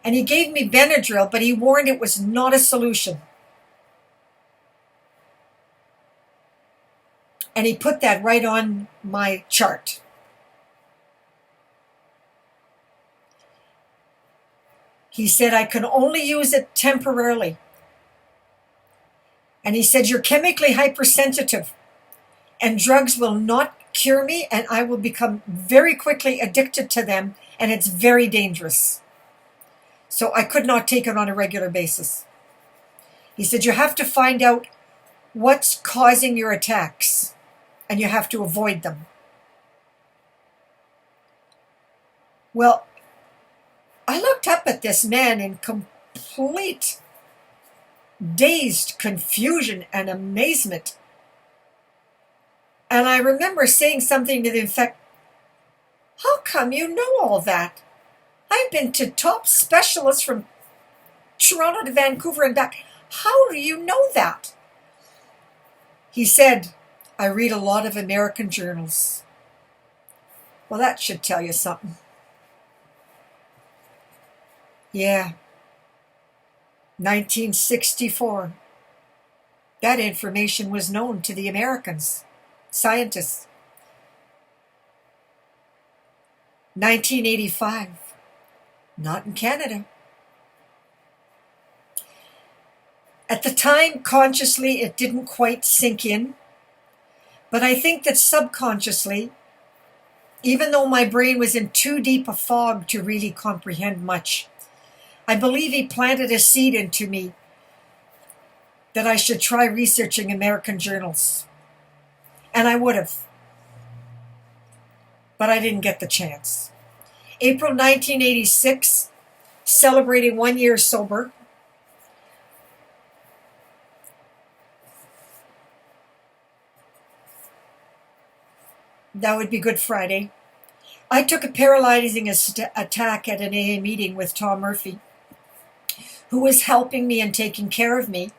And he gave me Benadryl, but he warned it was not a solution. And he put that right on my chart. He said I can only use it temporarily. And he said, you're chemically hypersensitive, and drugs will not cure me, and I will become very quickly addicted to them, and it's very dangerous. So I could not take it on a regular basis. He said, you have to find out what's causing your attacks, and you have to avoid them. Well, I looked up at this man in complete dazed confusion and amazement. And I remember saying something to the effect, how come you know all that? I've been to top specialists from Toronto to Vancouver and back. How do you know that? He said, I read a lot of American journals. Well, that should tell you something. Yeah. 1964. That information was known to the Americans, scientists. 1985. Not in Canada. At the time, consciously, it didn't quite sink in. But I think that subconsciously, even though my brain was in too deep a fog to really comprehend much, I believe he planted a seed into me that I should try researching American journals. And I would have. But I didn't get the chance. April 1986, celebrating 1 year sober. That would be Good Friday. I took a paralyzing attack at an AA meeting with Tom Murphy, who was helping me and taking care of me.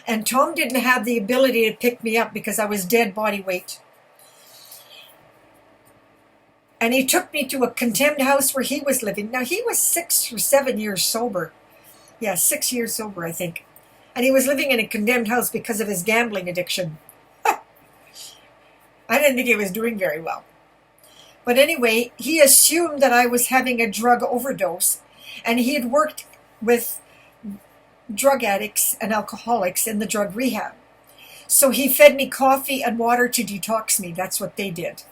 And Tom didn't have the ability to pick me up because I was dead body weight. And he took me to a condemned house where he was living. Now, he was 6 or 7 years sober. Yeah, 6 years sober, I think. And he was living in a condemned house because of his gambling addiction. I didn't think he was doing very well. But anyway, he assumed that I was having a drug overdose. And he had worked with drug addicts and alcoholics in the drug rehab. So he fed me coffee and water to detox me. That's what they did.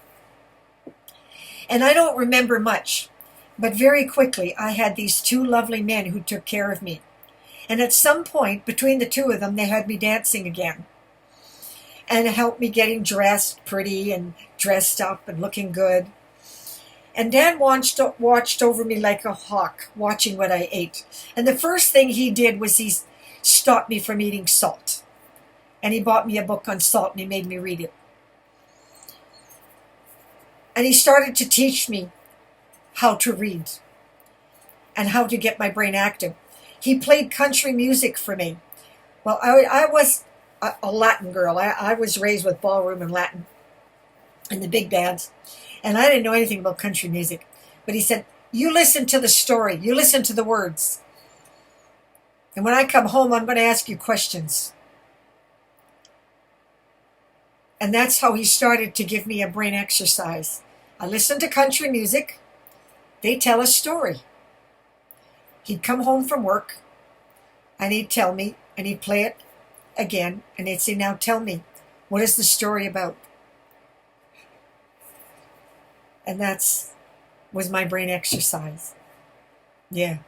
And I don't remember much, but very quickly I had these two lovely men who took care of me. And at some point, between the two of them, they had me dancing again. And helped me getting dressed pretty and dressed up and looking good. And Dan watched over me like a hawk, watching what I ate. And the first thing he did was he stopped me from eating salt. And he bought me a book on salt and he made me read it. And he started to teach me how to read and how to get my brain active. He played country music for me. Well, I was a Latin girl. I was raised with ballroom and Latin and the big bands. And I didn't know anything about country music. But he said, you listen to the story. You listen to the words. And when I come home, I'm going to ask you questions. And that's how he started to give me a brain exercise. I listened to country music. They tell a story. He'd come home from work, and he'd tell me, and he'd play it again, and he'd say, now tell me, what is the story about? And was my brain exercise. Yeah.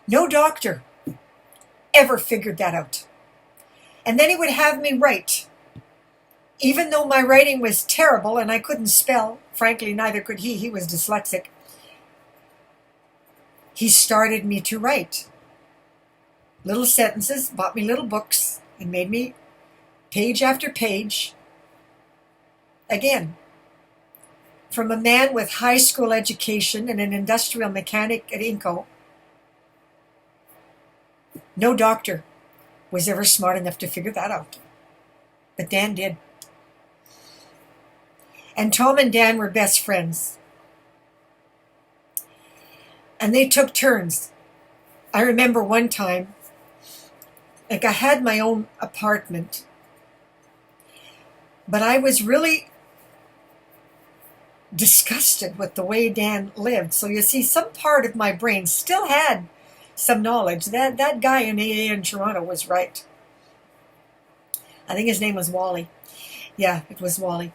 No doctor ever figured that out. And then he would have me write. Even though my writing was terrible and I couldn't spell, frankly, neither could he. He was dyslexic. He started me to write little sentences, bought me little books, and made me page after page. Again, from a man with high school education and an industrial mechanic at Inco, no doctor was ever smart enough to figure that out. But Dan did. And Tom and Dan were best friends. And they took turns. I remember one time, like I had my own apartment, but I was really disgusted with the way Dan lived. So you see, some part of my brain still had some knowledge. That guy in AA in Toronto was right. I think his name was Wally. Yeah, it was Wally.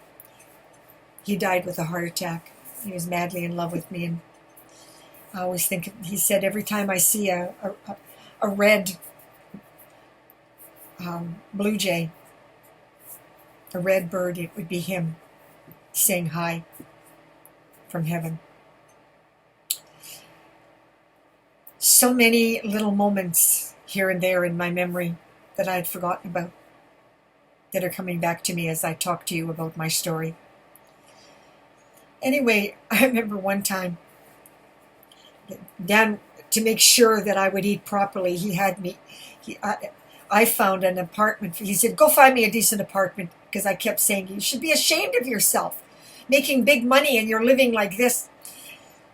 He died with a heart attack. He was madly in love with me, and I always think, he said, every time I see a red blue jay, a red bird, it would be him saying hi from heaven. So many little moments here and there in my memory that I had forgotten about that are coming back to me as I talk to you about my story. Anyway, I remember one time, Dan, to make sure that I would eat properly, he had me, I found an apartment. He said, go find me a decent apartment, because I kept saying, you should be ashamed of yourself, making big money and you're living like this.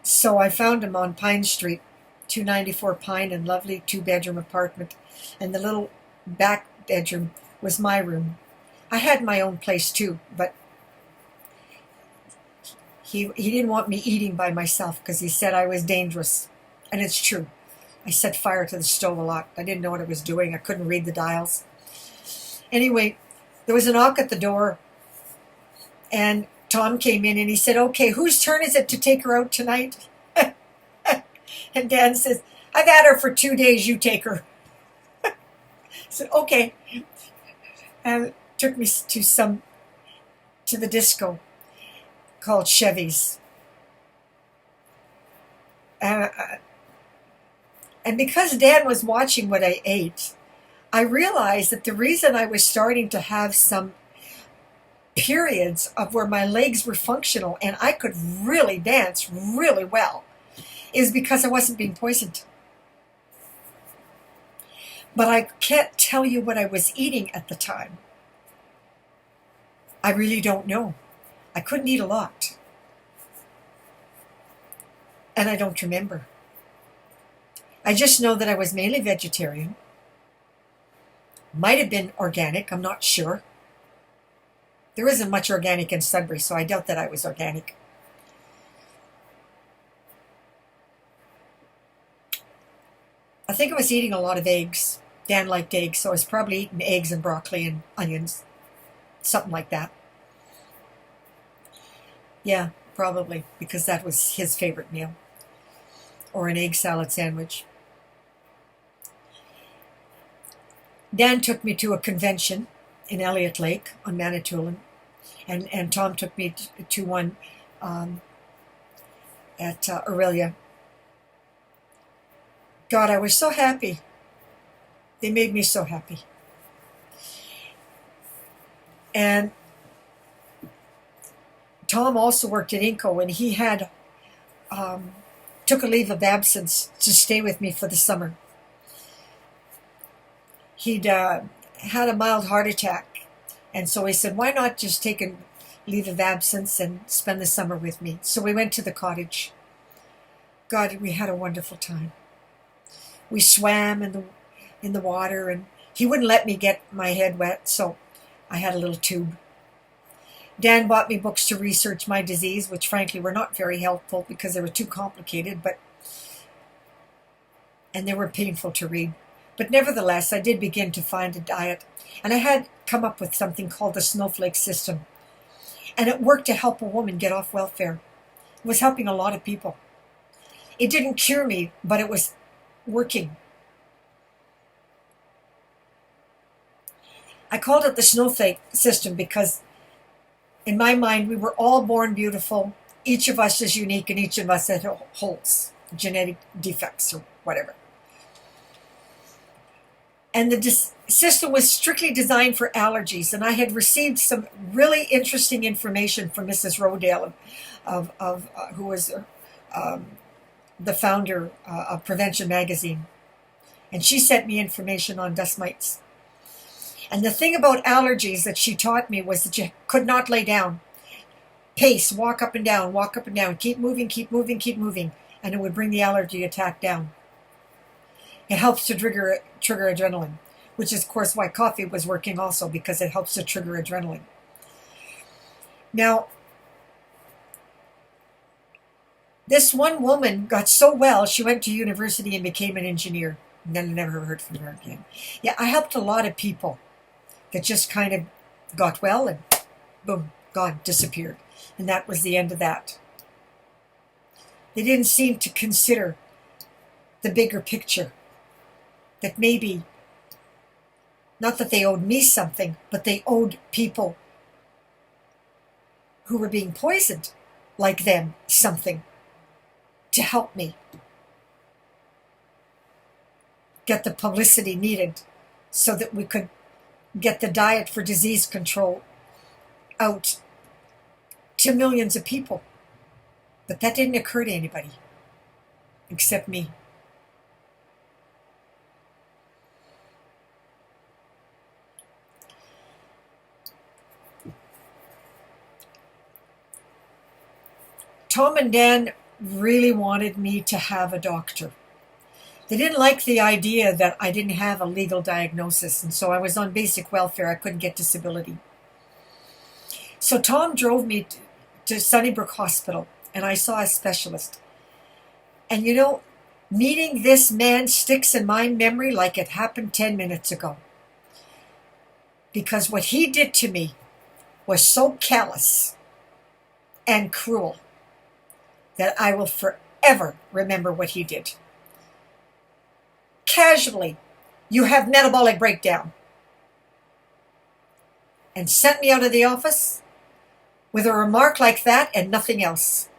So I found him on Pine Street, 294 Pine, and lovely 2-bedroom apartment. And the little back bedroom was my room. I had my own place too, but he didn't want me eating by myself because he said I was dangerous. And it's true. I set fire to the stove a lot. I didn't know what I was doing. I couldn't read the dials. Anyway, there was a knock at the door, and Tom came in and he said, okay, whose turn is it to take her out tonight? And Dan says, I've had her for 2 days, you take her. I said, okay. And took me to the disco called Chevy's. And because Dan was watching what I ate, I realized that the reason I was starting to have some periods of where my legs were functional and I could really dance really well is because I wasn't being poisoned. But I can't tell you what I was eating at the time. I really don't know. I couldn't eat a lot. And I don't remember. I just know that I was mainly vegetarian. Might have been organic, I'm not sure. There isn't much organic in Sudbury, so I doubt that I was organic. I think I was eating a lot of eggs. Dan liked eggs, so I was probably eating eggs and broccoli and onions. something like that. Yeah, probably, because that was his favorite meal. Or an egg salad sandwich. Dan took me to a convention in Elliott Lake on Manitoulin, and Tom took me to one at Aurelia. God, I was so happy. They made me so happy. And Tom also worked at Inco, and he had took a leave of absence to stay with me for the summer. He'd had a mild heart attack, and so he said, why not just take a leave of absence and spend the summer with me? So we went to the cottage. God, we had a wonderful time. We swam in the water, and he wouldn't let me get my head wet, so I had a little tube. Dan bought me books to research my disease, which frankly were not very helpful because they were too complicated, and they were painful to read. But nevertheless, I did begin to find a diet, and I had come up with something called the snowflake system. And it worked to help a woman get off welfare. It was helping a lot of people. It didn't cure me, but it was working. I called it the snowflake system because in my mind, we were all born beautiful. Each of us is unique, and each of us had holes, genetic defects or whatever. And the system was strictly designed for allergies. And I had received some really interesting information from Mrs. Rodale, who was the founder of Prevention Magazine. And she sent me information on dust mites. And the thing about allergies that she taught me was that you could not lay down. Pace, walk up and down, keep moving, keep moving, keep moving, and it would bring the allergy attack down. It helps to trigger adrenaline, which is, of course, why coffee was working also, because it helps to trigger adrenaline. Now, this one woman got so well, she went to university and became an engineer. And then I never heard from her again. Yeah, I helped a lot of people that just kind of got well and boom, gone, disappeared. And that was the end of that. They didn't seem to consider the bigger picture. That maybe, not that they owed me something, but they owed people who were being poisoned like them something to help me get the publicity needed so that we could get the diet for disease control out to millions of people. But that didn't occur to anybody except me. Tom and Dan really wanted me to have a doctor. They didn't like the idea that I didn't have a legal diagnosis, and so I was on basic welfare. I couldn't get disability. So Tom drove me to Sunnybrook Hospital, and I saw a specialist. And you know, meeting this man sticks in my memory like it happened 10 minutes ago. Because what he did to me was so callous and cruel that I will forever remember what he did. Casually, you have metabolic breakdown. And sent me out of the office with a remark like that and nothing else.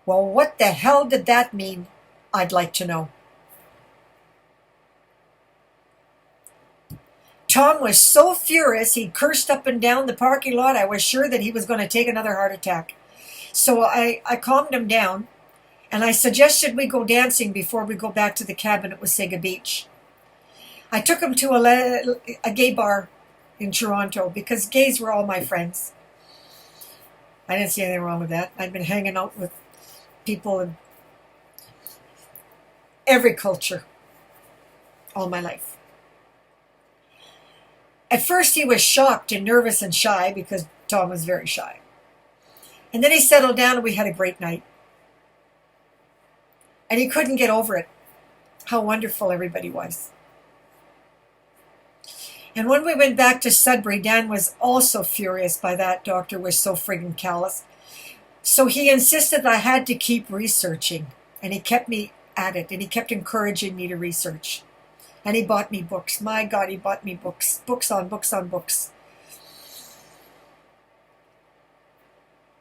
Well, what the hell did that mean? I'd like to know. Tom was so furious, he cursed up and down the parking lot. I was sure that he was going to take another heart attack. So I calmed him down, and I suggested we go dancing before we go back to the cabin at Wasaga Beach. I took him to a gay bar in Toronto because gays were all my friends. I didn't see anything wrong with that. I'd been hanging out with people in every culture all my life. At first he was shocked and nervous and shy because Tom was very shy. And then he settled down and we had a great night. And he couldn't get over it, how wonderful everybody was. And when we went back to Sudbury, Dan was also furious by that doctor was so friggin' callous. So he insisted I had to keep researching. And he kept me at it. And he kept encouraging me to research. And he bought me books. My God, he bought me books. Books on books on books.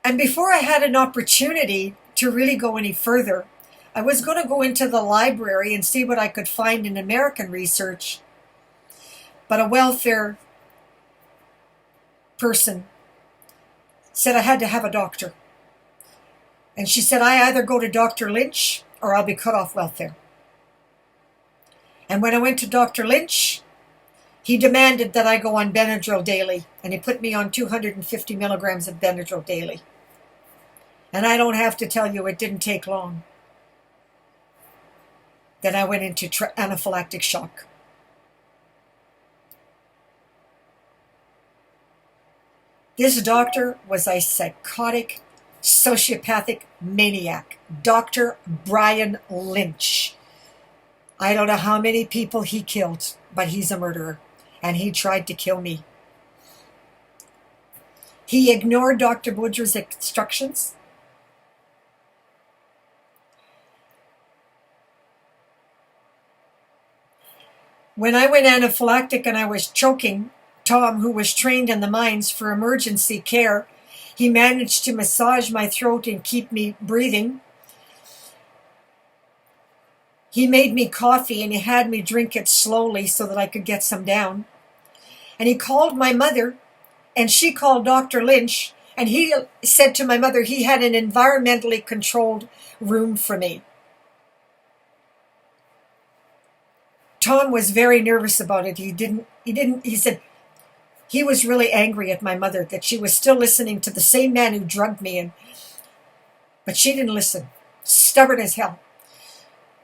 And before I had an opportunity to really go any further, I was going to go into the library and see what I could find in American research. But a welfare person said I had to have a doctor. And she said, I either go to Dr. Lynch or I'll be cut off welfare. And when I went to Dr. Lynch, he demanded that I go on Benadryl daily. And he put me on 250 milligrams of Benadryl daily. And I don't have to tell you, it didn't take long. Then I went into anaphylactic shock. This doctor was a psychotic, sociopathic maniac. Dr. Brian Lynch. I don't know how many people he killed, but he's a murderer. And he tried to kill me. He ignored Dr. Boudreaux's instructions. When I went anaphylactic and I was choking, Tom, who was trained in the mines for emergency care, he managed to massage my throat and keep me breathing. He made me coffee and he had me drink it slowly so that I could get some down. And he called my mother and she called Dr. Lynch and he said to my mother he had an environmentally controlled room for me. Tom was very nervous about it. He said he was really angry at my mother that she was still listening to the same man who drugged me, but she didn't listen. Stubborn as hell.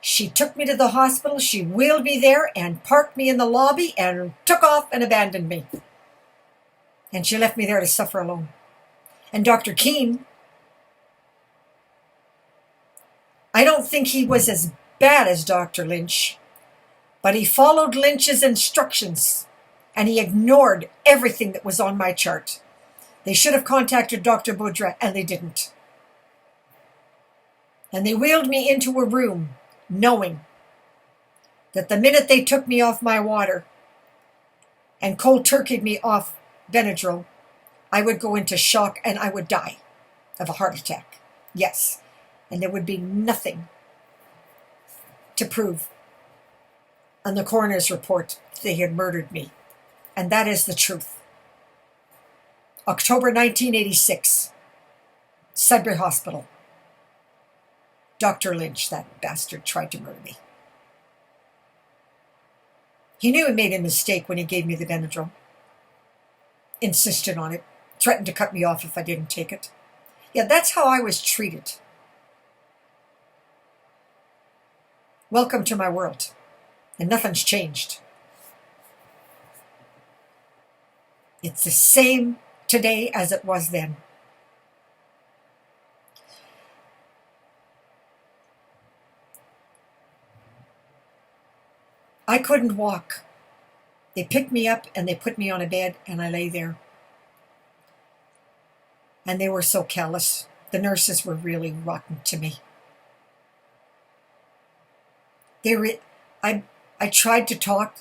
She took me to the hospital, she wheeled me there and parked me in the lobby and took off and abandoned me. And she left me there to suffer alone. And Dr. Keene, I don't think he was as bad as Dr. Lynch, but he followed Lynch's instructions and he ignored everything that was on my chart. They should have contacted Dr. Boudreaux and they didn't. And they wheeled me into a room knowing that the minute they took me off my water and cold turkeyed me off Benadryl, I would go into shock and I would die of a heart attack. Yes. And there would be nothing to prove on the coroner's report that they had murdered me. And that is the truth. October 1986, Sudbury Hospital. Dr. Lynch, that bastard, tried to murder me. He knew he made a mistake when he gave me the Benadryl. Insisted on it. Threatened to cut me off if I didn't take it. Yeah, that's how I was treated. Welcome to my world. And nothing's changed. It's the same today as it was then. I couldn't walk. They picked me up and they put me on a bed and I lay there. And they were so callous. The nurses were really rotten to me. I tried to talk.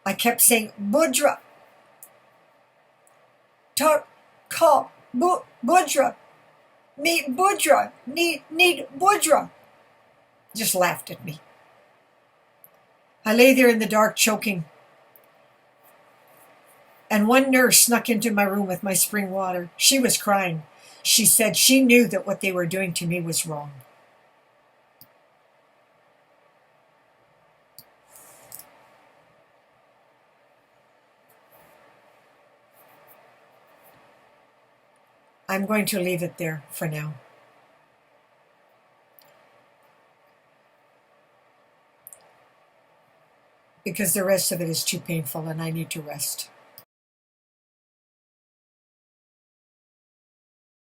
I kept saying, Boudreaux. Talk, call, Boudreaux. Meet Boudreaux. Need Boudreaux. Just laughed at me. I lay there in the dark choking. And one nurse snuck into my room with my spring water. She was crying. She said she knew that what they were doing to me was wrong. I'm going to leave it there for now. Because the rest of it is too painful and I need to rest.